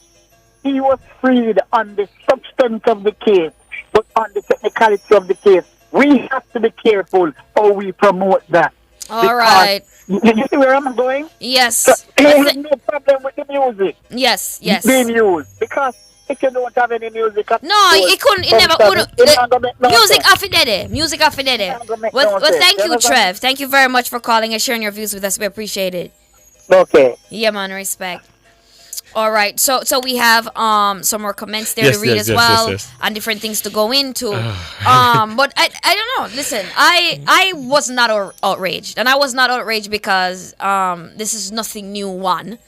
he was freed on the substance of the case, but on the technicality of the case. We have to be careful how we promote that. All right. You see where I'm going? Yes. So I have no problem with the music. Yes. Being used, because if you don't have any music, it couldn't. It never. Music affidede. Music affidede. Well, thank you, Trev. Thank you very much for calling and sharing your views with us. We appreciate it. Okay. Yeah, man. Respect. All right. So we have some more comments there to read as well, and different things to go into. But I don't know. Listen, I was not outraged, and I was not outraged because this is nothing new. One,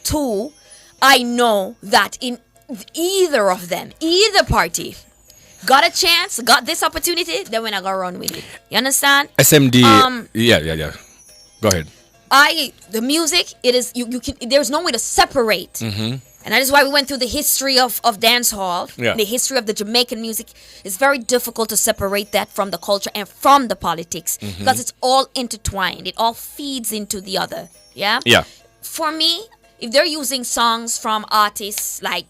two, I know that in either of them, either party got a chance, got this opportunity, then we're not gonna run with it. You understand? SMD. Yeah. Go ahead. The music, it is you can. There's no way to separate, and that is why we went through the history of dance hall, the history of the Jamaican music. It's very difficult to separate that from the culture and from the politics because it's all intertwined. It all feeds into the other. Yeah. Yeah. For me, if they're using songs from artists like,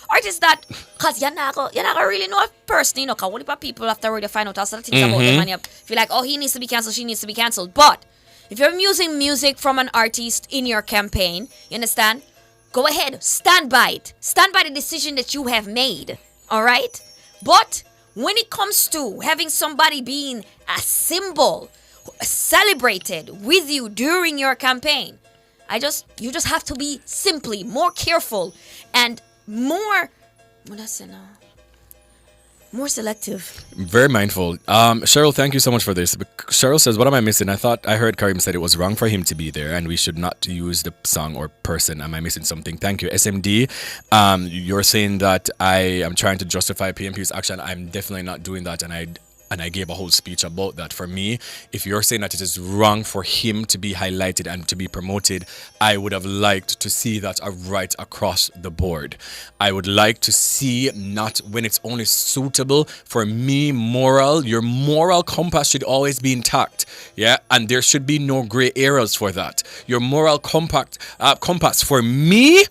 artists that, because you're not gonna really know a person, because what if people after already find out all sorts of things about them and you feel like, oh, he needs to be cancelled, she needs to be cancelled. But if you're using music from an artist in your campaign, you understand? Go ahead, stand by it. Stand by the decision that you have made. All right? But when it comes to having somebody being a symbol, celebrated with you during your campaign, you just have to be simply more careful and more selective. Very mindful. Cheryl, thank you so much for this. Cheryl says, what am I missing? I thought I heard Karim said it was wrong for him to be there and we should not use the song or person. Am I missing something? Thank you. SMD, you're saying that I am trying to justify PMP's action. I'm definitely not doing that, and I gave a whole speech about that. For me, if you're saying that it is wrong for him to be highlighted and to be promoted, I would have liked to see that right across the board. I would like to see, not when it's only suitable for me, your moral compass should always be intact. Yeah, and there should be no gray areas for that. Your moral compass for me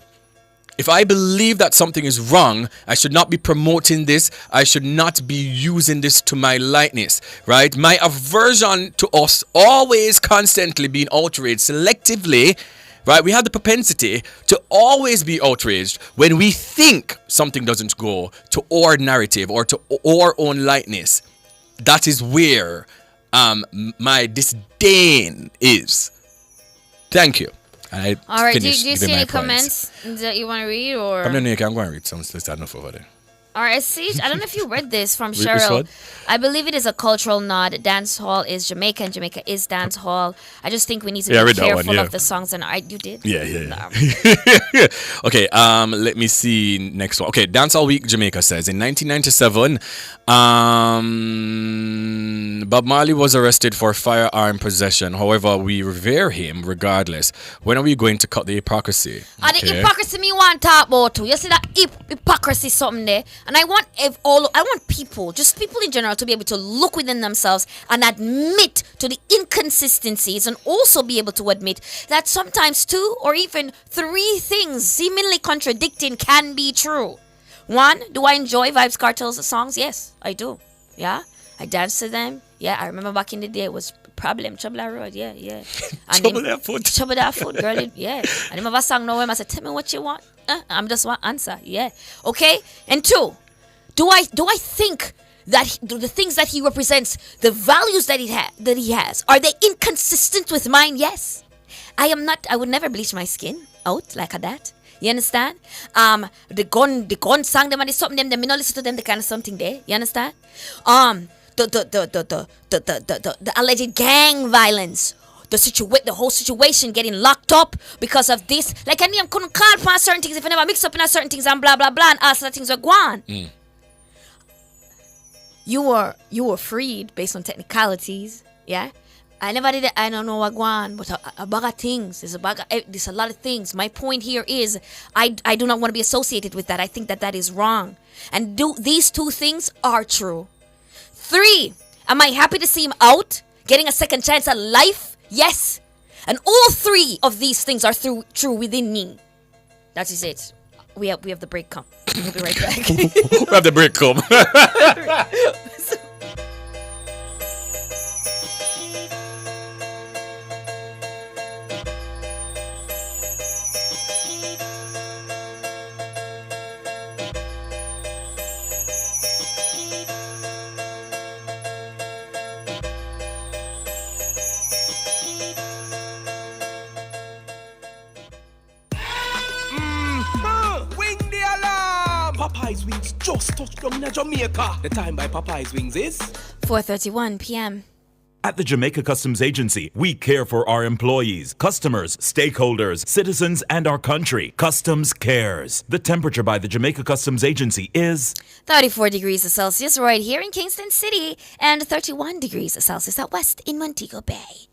If I believe that something is wrong, I should not be promoting this. I should not be using this to my likeness, right? My aversion to us always constantly being outraged selectively, right? We have the propensity to always be outraged when we think something doesn't go to our narrative or to our own likeness. That is where my disdain is. Thank you. All right, do you see any comments that you want to read? Or I'm going to read some. Let's start enough over there. All right, see, I don't know if you read this from Which Cheryl. one? I believe it is a cultural nod. Dance hall is Jamaica, and Jamaica is dance hall. I just think we need to be careful of the songs. And you did? Yeah. Okay, let me see next one. Okay, Dancehall Week Jamaica says in 1997, Bob Marley was arrested for firearm possession. However, we revere him regardless. When are we going to cut the hypocrisy? And the hypocrisy me want to talk about too. You see that hypocrisy something there, and I want people, just people in general, to be able to look within themselves and admit to the inconsistencies, and also be able to admit that sometimes 2 or even 3 things seemingly contradicting can be true. 1, do I enjoy Vybz Kartel's songs? Yes, I do. Yeah, I dance to them. Yeah, I remember back in the day it was Problem, Trouble That Road. Yeah. And Trouble That Foot, girl. Yeah. I remember a song now where I said, tell me what you want. I'm just want answer. Yeah. Okay. And 2, do I think that the things that he represents, the values that he has, are they inconsistent with mine? Yes. I would never bleach my skin out like that. You understand? The gun song them and the something them me not listen to them, the kind of something there. You understand? The alleged gang violence, the whole situation getting locked up because of this. Like I couldn't call for certain things if I never mix up in certain things and blah blah blah, and all sorts of things were gone. You were freed based on technicalities. Yeah. I never did it. I don't know what gone, but a bag of things. There's a lot of things. My point here is I do not want to be associated with that. I think that is wrong. And these 2 things are true. 3, am I happy to see him out, getting a second chance at life? Yes. And all 3 of these things are true within me. That is it. We have the break come. We'll be right back. We have the break come. Popeye's Wings just touched down in Jamaica. The time by Popeye's Wings is 4:31 p.m. At the Jamaica Customs Agency, we care for our employees, customers, stakeholders, citizens, and our country. Customs cares. The temperature by the Jamaica Customs Agency is 34 degrees Celsius right here in Kingston City, and 31 degrees Celsius out west in Montego Bay.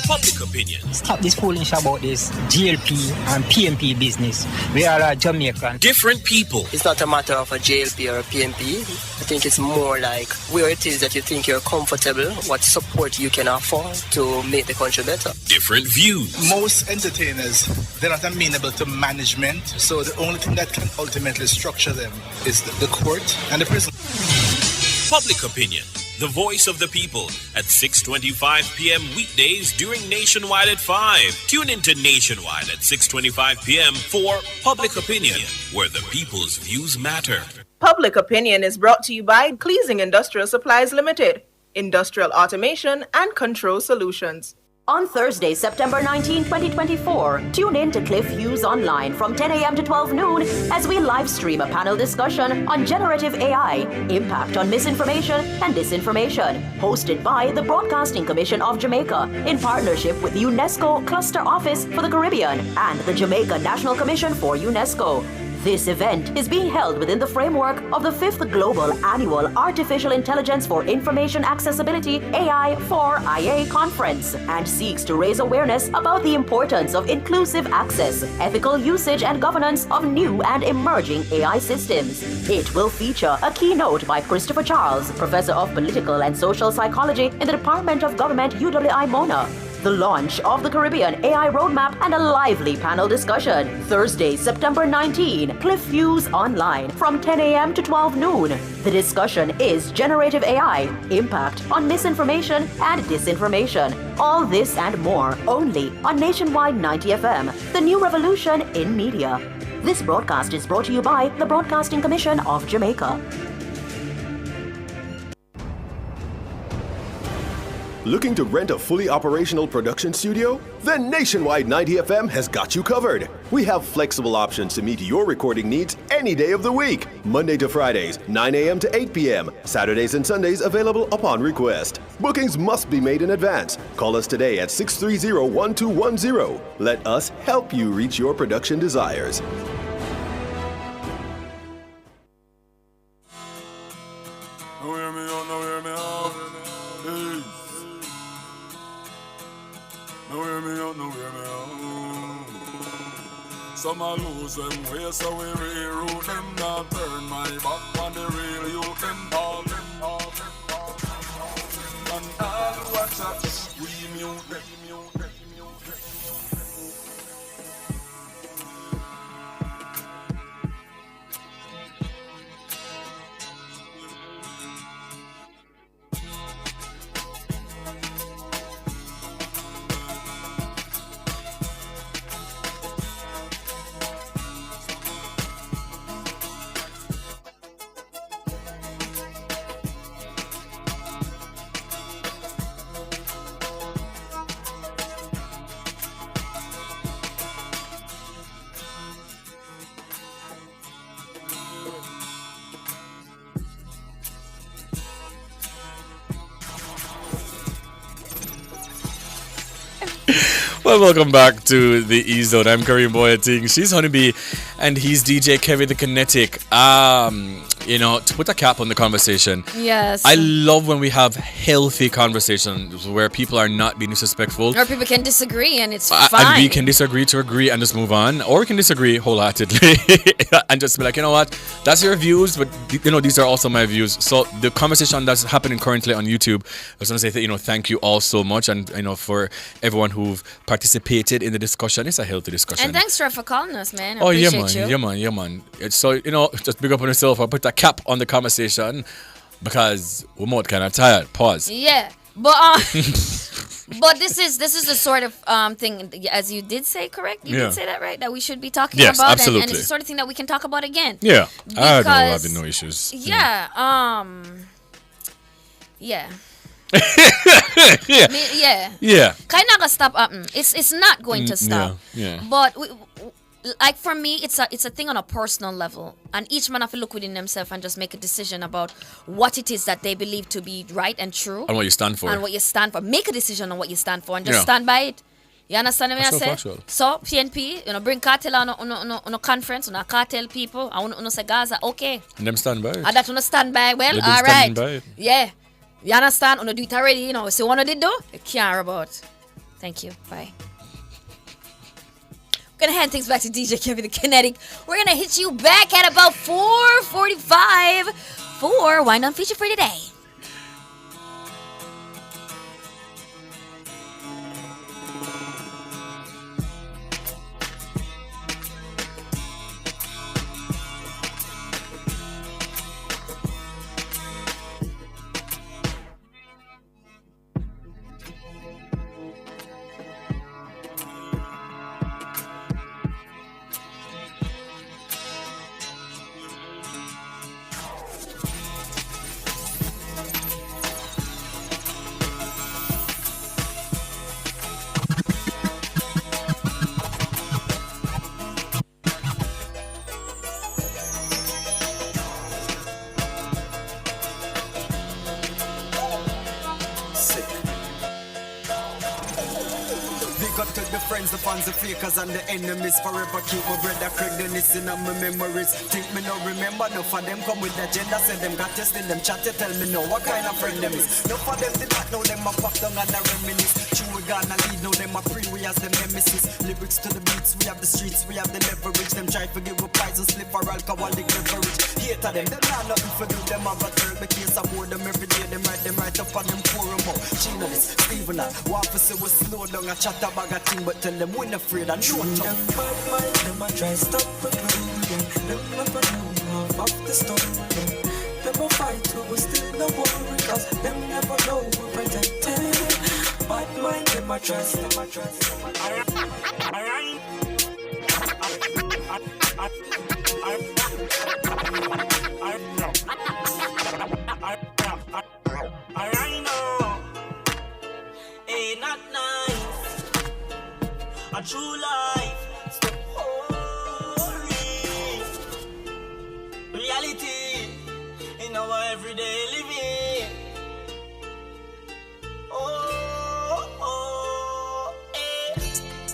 Public opinion. Stop this foolish about this GLP and PMP business. We are a Jamaican. Different people. It's not a matter of a JLP or a PMP. I think it's more like where it is that you think you're comfortable, what support you can afford to make the country better. Different views. Most entertainers, they're not amenable to management, so the only thing that can ultimately structure them is the court and the prison. Public opinion. The voice of the people at 6:25 p.m. weekdays during Nationwide at 5. Tune into Nationwide at 6:25 p.m. for Public Opinion, where the people's views matter. Public Opinion is brought to you by Cleasing Industrial Supplies Limited, Industrial Automation and Control Solutions. On Thursday, September 19, 2024, tune in to Cliff Hughes Online from 10 a.m. to 12 noon as we live stream a panel discussion on generative AI, impact on misinformation and disinformation, hosted by the Broadcasting Commission of Jamaica in partnership with UNESCO Cluster Office for the Caribbean and the Jamaica National Commission for UNESCO. This event is being held within the framework of the 5th Global Annual Artificial Intelligence for Information Accessibility AI for IA Conference and seeks to raise awareness about the importance of inclusive access, ethical usage and governance of new and emerging AI systems. It will feature a keynote by Christopher Charles, Professor of Political and Social Psychology in the Department of Government UWI Mona. the launch of the Caribbean AI Roadmap and a lively panel discussion. Thursday, September 19, Cliff Views Online from 10 a.m. to 12 noon. The discussion is Generative AI, Impact on Misinformation and Disinformation. All this and more only on Nationwide 90 FM, the new revolution in media. This broadcast is brought to you by the Broadcasting Commission of Jamaica. Looking to rent a fully operational production studio? Then Nationwide 90 FM has got you covered. We have flexible options to meet your recording needs any day of the week. Monday to Fridays, 9 a.m. to 8 p.m. Saturdays and Sundays available upon request. Bookings must be made in advance. Call us today at 630-1210. Let us help you reach your production desires. Some a lose them way, so we reroute them. Not turn my back on the real youth them all. And all watch out, we mute them. Well, welcome back to the E-Zone. I'm Kareem Boyating. She's Honeybee, and he's DJ Kevin the Kinetic. To put a cap on the conversation. Yes. I love when we have healthy conversations where people are not being disrespectful. Or people can disagree and it's fine. And we can disagree to agree and just move on. Or we can disagree wholeheartedly and just be like, you know what? That's your views, but these are also my views. So the conversation that's happening currently on YouTube, I was going to say, thank you all so much. And, for everyone who've participated in the discussion. It's a healthy discussion. And thanks, Troy, for calling us, man. I appreciate you. Yeah, man. So, just big up on yourself. I'll put a cap on the conversation because we're more kind of tired. Pause. Yeah. But but this is the sort of thing, as you did say, correct? You did say that, right? That we should be talking about. Absolutely. And it's the sort of thing that we can talk about again. Yeah. Because, I have no issues. Yeah. Yeah. Yeah. Kind of gonna stop happening. It's not going to stop. Yeah. But like for me, it's a thing on a personal level, and each man have to look within themselves and just make a decision about what it is that they believe to be right and true, and what you stand for, Make a decision on what you stand for, and just stand by it. You understand what I say? Factual. So PNP, bring cartel on a conference, on a cartel people, and say Gaza, okay. And them stand by it. And that stand by. Well, all right. Yeah. You understand? Do it already, So what did do? You care about. Thank you. Bye. We're gonna hand things back to DJ Kevin the Kinetic. We're gonna hit you back at about 4:45 for Wind On Feature for today. The fans, the fakers, and the enemies forever keep my brother Craig the listen of my memories. Think me no remember, no for them come with the agenda. Say them got test in them chat, you tell me no what kind of friend them is. No for them did not know them a pop down and a reminisce. True gonna lead, now them a free, we as the nemesis. Lyrics to the beats, we have the streets, we have the leverage. Them try to give a prize and slip for alcoholic beverage. Hate of them not nothing for do, them have a third. The case I wore them every day, them right up on them forum. She know this, Stephen I want to say we slow down, a chat about a thing, but tell them we're not afraid and no one them bad mind, them a try stop the ground. Them never know half of the story. Them a fight, we still no worry, cause them never know we protected. Bad mind, them a try stop, I know, ain't not nice. A true life, step holy. Reality in our everyday living.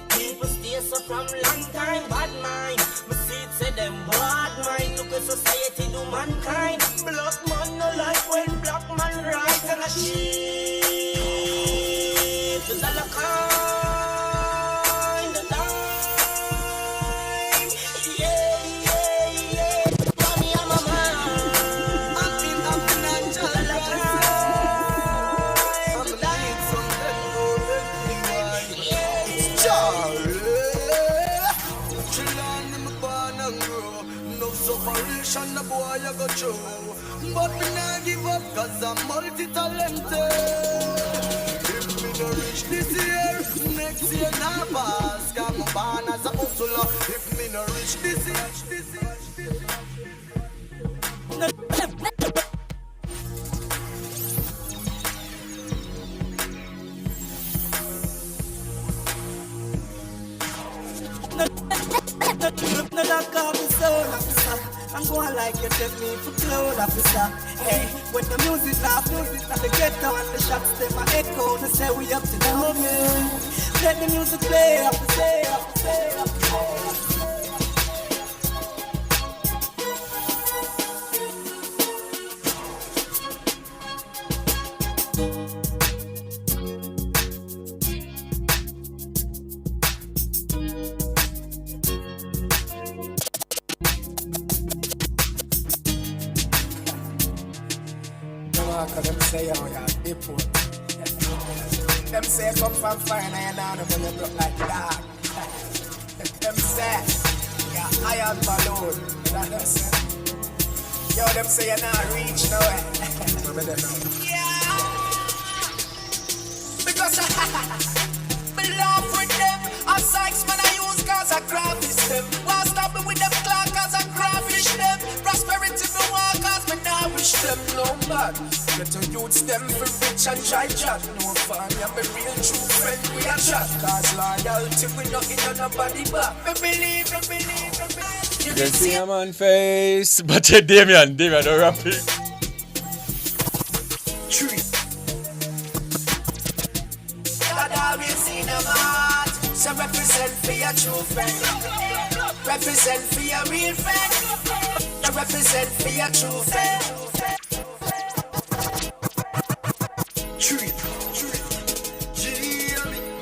People stay so from long time, bad mind. My seed say them bad mind. Look at society do mankind. Black man no like when black man rise and a sheep. The dollar kind of time. Yeah. Money on my mind. I'm in a financial crime. I'm lying from them golden wine. It's Charlie. Chillin' in my barn and grow. No separation, the boy I go through. But me nah give up, cause I'm multi-talented. If me no reach this year, next year nah pass. Cause I'm born as a hustler. If me no reach this year. No, that call me soul officer. I'm going like you take me for cloud officer. Hey, when the music loud, the ghetto and the shots, them a echo. They say we up to no man. Let the music play up, play up. Cause them say, oh, yeah, deport. Them say, come from fire, and you're down when you broke like that. Them say, yeah, iron balloon. That them say. Yo, them say, you're not reach nowhere. Yeah. Because me love with them. I'm Sykes, man, I use cause I graphish them. Won't stop me with them clock cause I graphish them. Prosperity me want cause me now wish them no bad. Get to youths them for rich and try chat. No fun, I'm a real true friend, we a chat. Cause loyalty we not in nobody back. Me believe. You can see a man face. But Damien, don't rap it. Tree. God always in a heart. So represent for your true friend. Represent for your real friend. Represent for your true friend. Tree.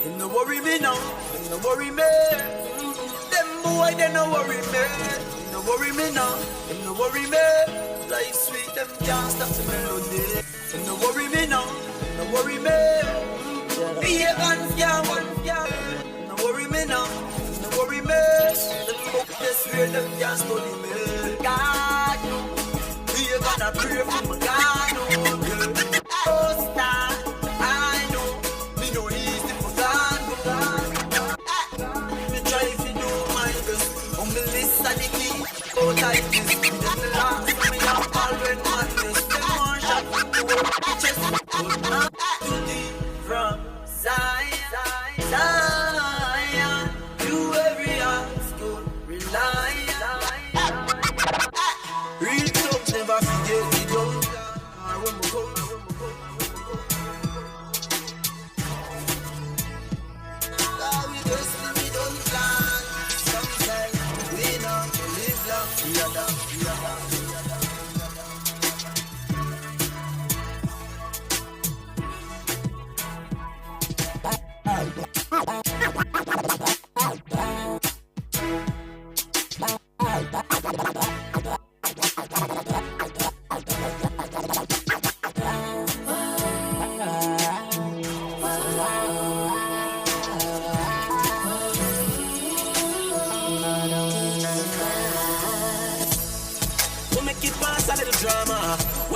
Them no worry me now. Them no worry me. Them boy they no worry me. No worry me now. Them no worry me. Life sweet them can't stop the melody. Them no worry me now. No worry me. Be a gun no worry me now. No worry me. Them book this way them can't study me. God no. Be a gonna pray for my God no. Oh star. I know. Me no easy for God no. Me try to do my best. On me list of the key. Oh like this. Then the last me have already madness. Them one shot to work chest. To the from Zion, you every heart school rely. Real talk never forget the dog. We destiny don't plan. Sometimes we know to live long. We are down.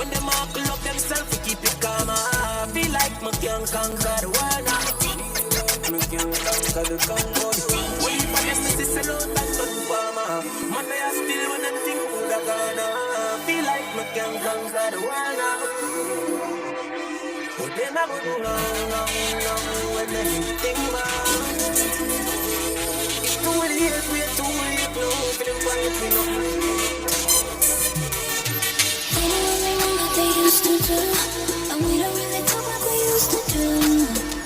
When them all pull up themselves, we keep it calm. I feel like my can conquer the world now. Me can conquer the Congo. When you find yourself, it's a lot of fun, farmer. Man, they are still when them think who da gonna. Feel like me can conquer the world now. But them a go do long when they think man. It's too late, we're too late, no, for them fight me no. They used to do, and we don't really talk like we used to do.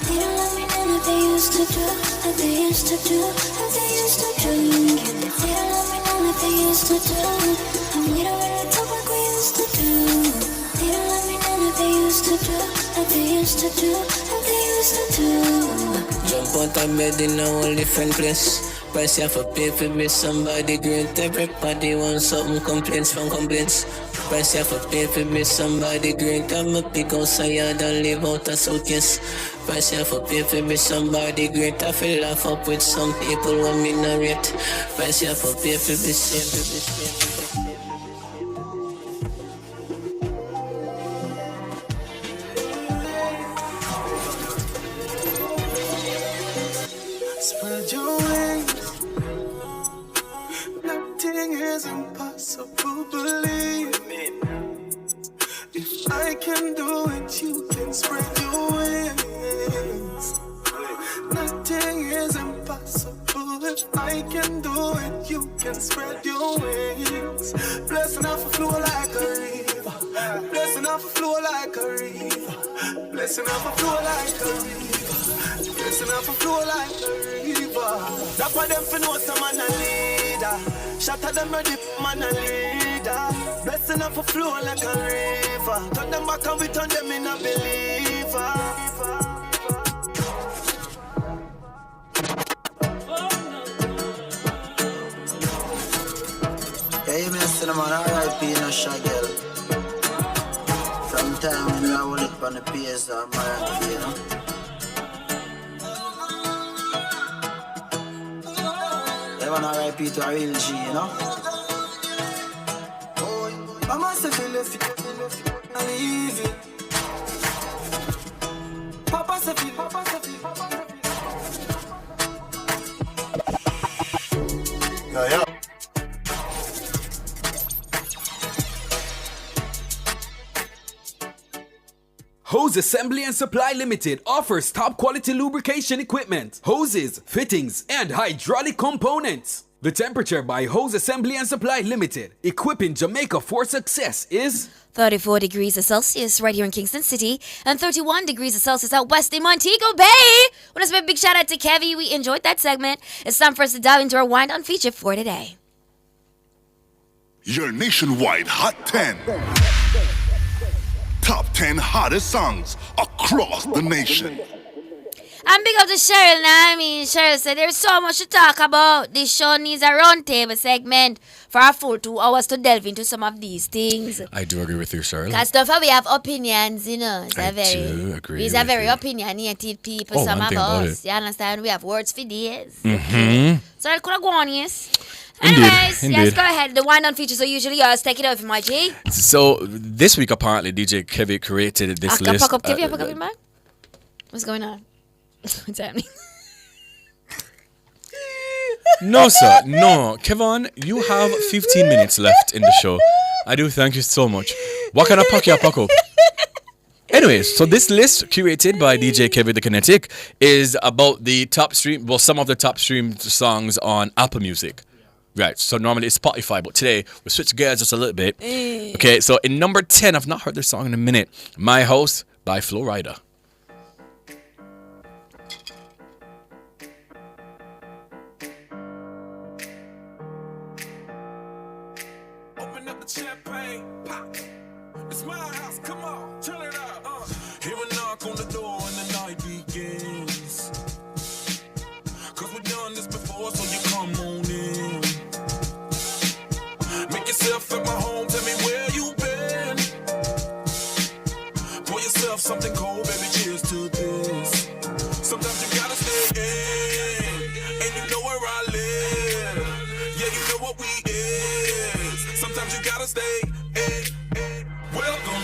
They don't love me none of they used to do, like they used to do, like they used to do. They don't love me none of they used to do, and we don't really talk like we used to do. They don't love me none of they used to do, like they used to do, like they used to do. Jump out of bed in a whole different place. Price you for pay for me somebody great. Everybody wants something complaints from complaints. Price you for pay for me somebody great. I'm a pick outside and live out a suitcase. Price you for pay for me somebody great. I feel laugh up with some people when me narrate. Price you for pay for me same. Spread your wings. Nothing is impossible, believe me. If I can do it, you can spread your wings. Nothing is impossible. If I can do it, you can spread your wings. Blessing off a flow like a river. Blessing off a flow like a river. Blessing off a flow like a river. Blessing off a flow like a river. That's why them for know some man a leader. Shatter them ready, man a leader. Blessing off a flow like a river. Turn them back and we turn them in a believer. Yeah, you may see them on R.I.P. in a shaggy. From time when I will look on the PS or my you know. They want R.I.P. to a real G, you know. Mama say feel it, I leave it. Papa say feel, Papa say feel, Papa say feel. Yeah. Hose Assembly and Supply Limited offers top quality lubrication equipment, hoses, fittings, and hydraulic components. The temperature by Hose Assembly and Supply Limited, equipping Jamaica for success, is 34 degrees Celsius right here in Kingston City and 31 degrees Celsius out west in Montego Bay. Want to say a big shout out to Kevy. We enjoyed that segment. It's time for us to dive into our wind on feature for today. Your nationwide Hot 10. Top 10 hottest songs across the nation. And big up to Cheryl now. Cheryl said there's so much to talk about. This show needs a roundtable segment for a full 2 hours to delve into some of these things. I do agree with you, Cheryl. Because stuff we have opinions, you know. I do agree. We're very opinionated people, some of us. You understand? We have words for days. Mm-hmm. So I could have gone, yes. Indeed, Anyways, indeed. yes, go ahead. The wind-down features are usually yours. Take it over, my G. So this week, apparently, DJ Kevy created this list. Pack up Kevy, pack up your bag. What's going on? What's happening? No, sir. No. Kevon, you have 15 minutes left in the show. I do thank you so much. What kind of pack you pack up? Anyways, so this list curated by DJ Kevin the Kinetic is about the top stream, well, some of the top streamed songs on Apple Music. Right, so normally it's Spotify, but today we switch gears just a little bit. Okay, so in number 10, I've not heard this song in a minute. My House by Flo Rida. Open up the champagne, pop. It's my house, come on, turn it up. Hear a knock on the door and the night begins. Cause we've done this before, so you come on in. Make yourself at my home, tell me where you been. Pour yourself something cold, baby, cheers to this. Sometimes you gotta stay in, and you know where I live. Yeah, you know what we is. Sometimes you gotta stay in. Welcome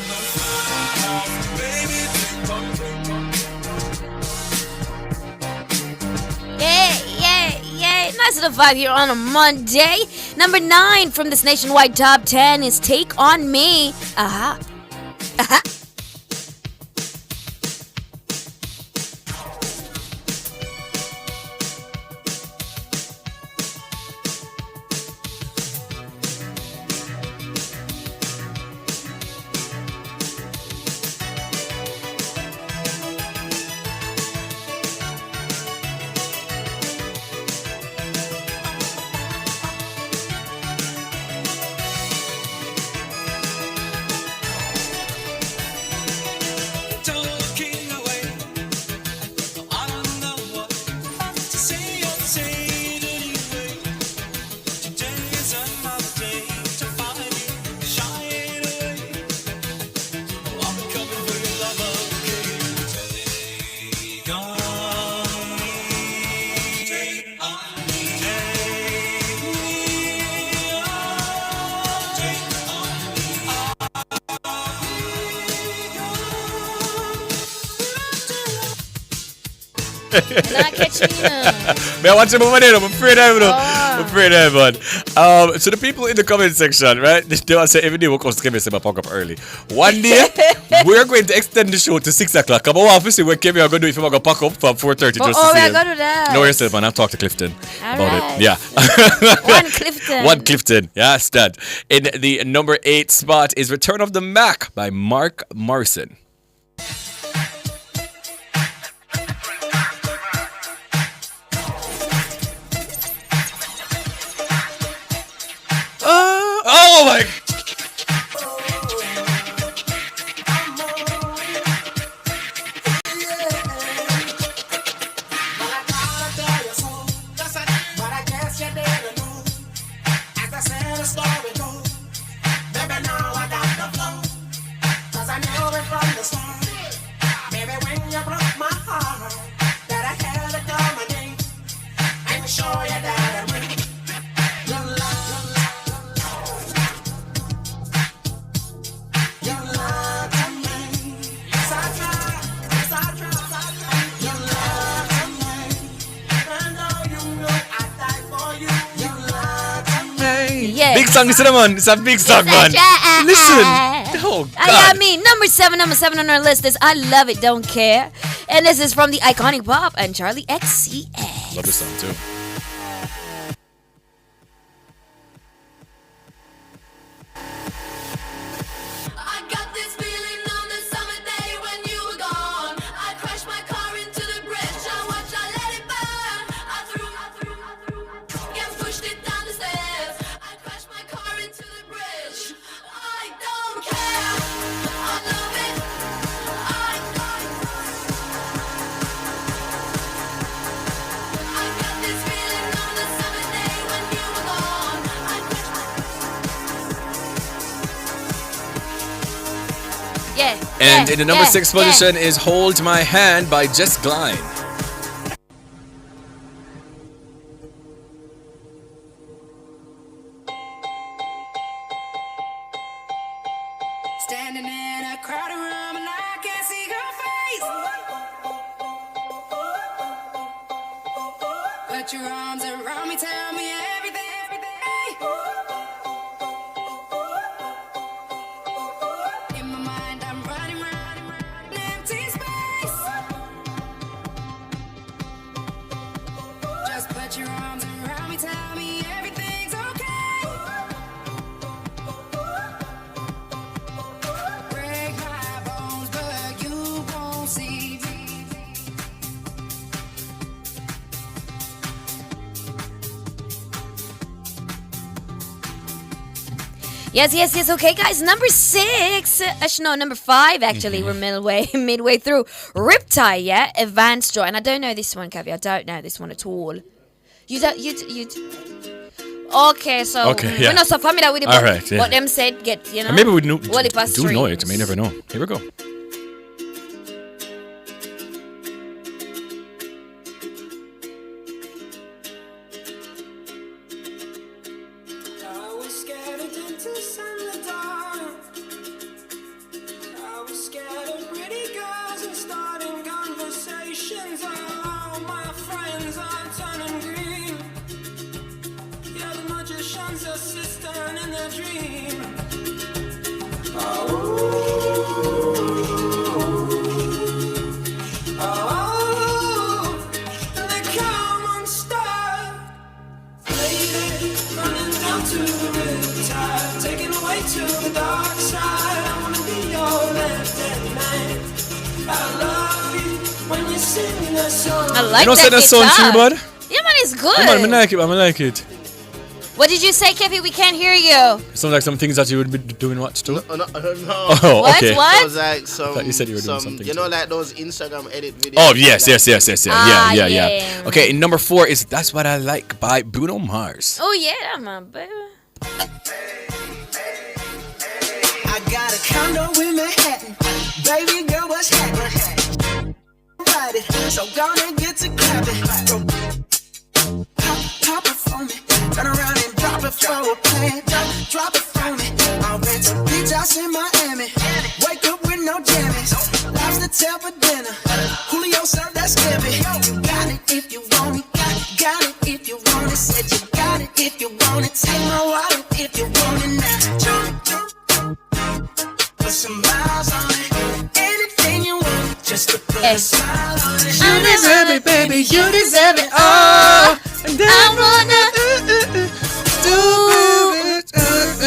the 5 here on a Monday. Number 9 from this nationwide top 10 is Take On Me. Aha. Aha. Cannot catch me now. Man, watch him over there. I'm afraid of him. I'm afraid of him. So the people in the comment section, right? They will say every day we'll come to say my pack up early. One day we're going to extend the show to 6 o'clock. Come on, obviously what Kevin are going to do if we're going to pack up from 4:30 just to see we're going to do that. Know yourself, man. I've talked to Clifton about right. it. Yeah. One Clifton. One Clifton. Yes, that. In the number 8 spot is Return of the Mac by Mark Morrison. Oh my! Big song, listen, man. It's a big song, man. Listen. Oh, God. I mean, number 7 on our list is I Love It, Don't Care. And this is from the Iconic Pop and Charlie XCX. Love this song, too. And in the number 6 position is Hold My Hand by Jess Glynn. Standing in a crowded room and I can't see your face. Put your arms around me, tell me everything. Yes. Okay, guys. Number 6. No, number 5. Actually, we're midway through. Riptide, yeah. Advanced Joy, and I don't know this one, Kavi. I don't know this one at all. You. Okay, so we're not so familiar with it. But right, what them said, maybe we do know it. I may never know. Here we go. assistant in a dream. They come unstuck. Lady, running down to the riptide, taken away to the dark side. I wanna be your left at night. I love you when you sing that song. I like you don't that say that song guitar. too, bud? Yeah, man, it's good. Yeah, man, I like it, man. I like it. What did you say, Kevin? We can't hear you. Sounds like some things that you would be doing what too? No. Oh, okay. What? It was like some, Thought you said you were doing something you know, like those Instagram edit videos. Oh, yes. Yeah. yeah. Okay, and number 4 is That's What I Like by Bruno Mars. Oh, yeah, man, baby. I got a condo in Manhattan. Baby girl, what's happening? Ride it, so gonna get to clapping. Pop it for me. Turn around and drop it for a plan. Drop it for me. I'll rent a beach house in Miami. Wake up with no jammies. Lobster tail for dinner. Julio served that scampi. You got it if you want it. Got it if you want it. Said you got it if you want it. Take my wallet if you want it now. Put some miles on it. Anything you want, just to put a smile on it. You deserve it, baby. You deserve it all. And I wanna do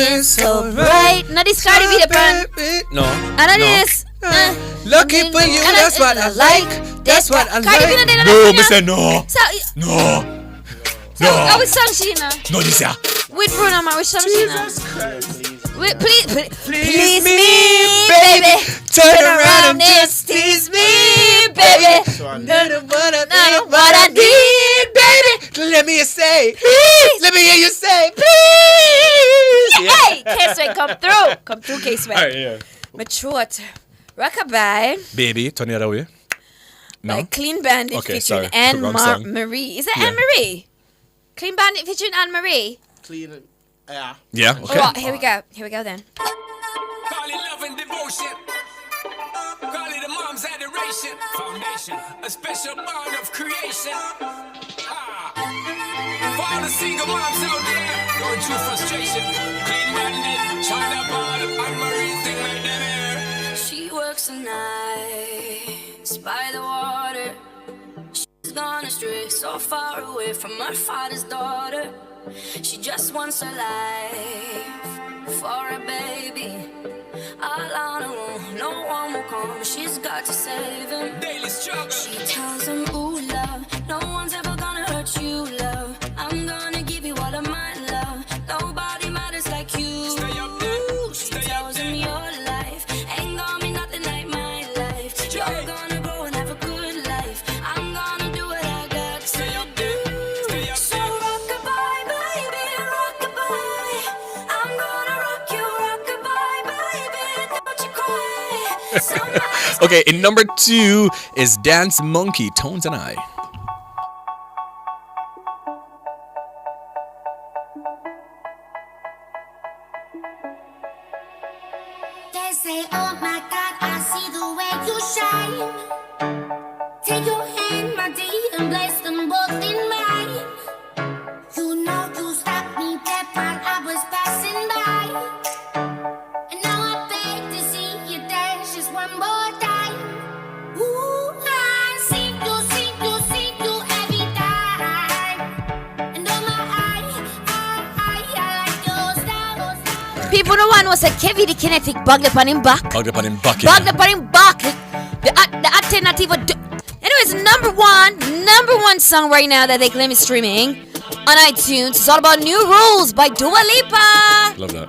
it so right. Now this Cardi B the brand. No. And this. Lucky for you, that's what I like. That's what I Cardi B like. no, No, me say no. So, No. I was song she now. No, this yeah. With Bruno Mars, which song she now? Please me, baby. Turn around and tease me, baby. None what I need, baby. Let me say, please. Let me hear you say, please. Hey, K-Sway, come through, K-Sway. Alright, yeah. My throat. Rockabye. Baby, turn the other way. By Clean Bandit Okay, featuring sorry. Anne Wrong song. Marie. Is that Yeah. Anne Marie? Clean Bandit featuring Anne Marie. Clean. Yeah. Yeah, okay. Oh, here we go then. Call it love and devotion. Call it a mom's adoration. Foundation, a special bond of creation. For all the single moms out there going through frustration. Clean bandit, China bottom, and Marie thing like that here. She works the nights by the water. She's gone astray, so far away from her father's daughter. She just wants her life for a baby. All on her own, no one will come. She's got to save him. Daily struggle. She tells him, ooh, love, no one's ever gonna hurt you, love. I'm gonna give you all of my love. Nobody matters like you. Stay up there. She tells him your life ain't gonna be nothing like my life. You're gonna grow and have a good life. I'm gonna do what I got to do. So rock-a-bye, baby, rock-a-bye. I'm gonna rock you, rock-a-bye, baby. Don't you cry. Okay, in number 2 is Dance Monkey, Tones and I. They say, oh my God, I see the way you shine. Take your hand, my dear, and place them both in mine. You know you stopped me dead while I was passing by. And now I beg to see you dance just one more time. Ooh, I see you every time. And oh my, I like your style. People don't want to say Kevin the Kinetic bugged up on him back. Bugged up on him back. Bugged up on him back. The alternative. Anyways, number one song right now that they claim is streaming on iTunes. It's all about New Rules by Dua Lipa. Love that.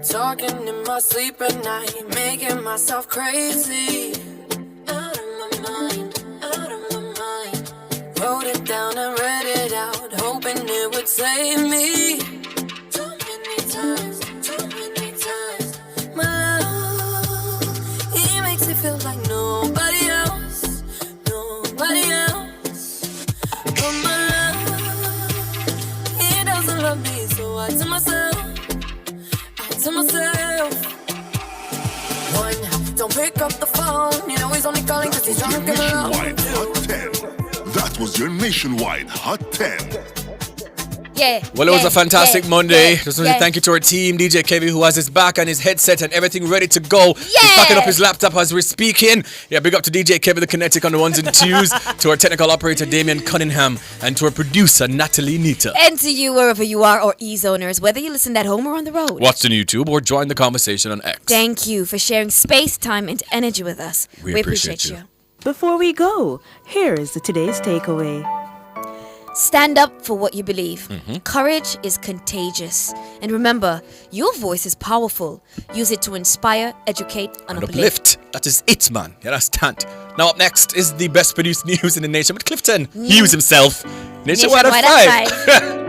Talking in my sleep at night, making myself crazy. Out of my mind, out of my mind. Wrote it down and read it out, hoping it would save me. Too many times, my love, he makes it feel like nobody else. But my love, he doesn't love me, so I tell myself, one, don't pick up the phone. You know he's only calling cause he's drunk and alone. 2, was your nationwide Hot 10. Yeah. Well, it was a fantastic Monday. yeah, Just want to thank you to our team, DJ Kevin, who has his back and his headset and everything ready to go. He's packing up his laptop as we're speaking. Yeah, big up to DJ Kevin, the kinetic on the ones and twos, to our technical operator, Damian Cunningham, and to our producer, Natalie Nita. And to you, wherever you are, or e-zoners, whether you listen at home or on the road. Watch on YouTube or join the conversation on X. Thank you for sharing space, time, and energy with us. We appreciate you. Before we go, here is today's takeaway. Stand up for what you believe. Courage is contagious. And remember, your voice is powerful. Use it to inspire, educate, and uplift. That is it, man. You understand? Now up next is the best produced news in the nation with Clifton Hughes himself. Nationwide at 5.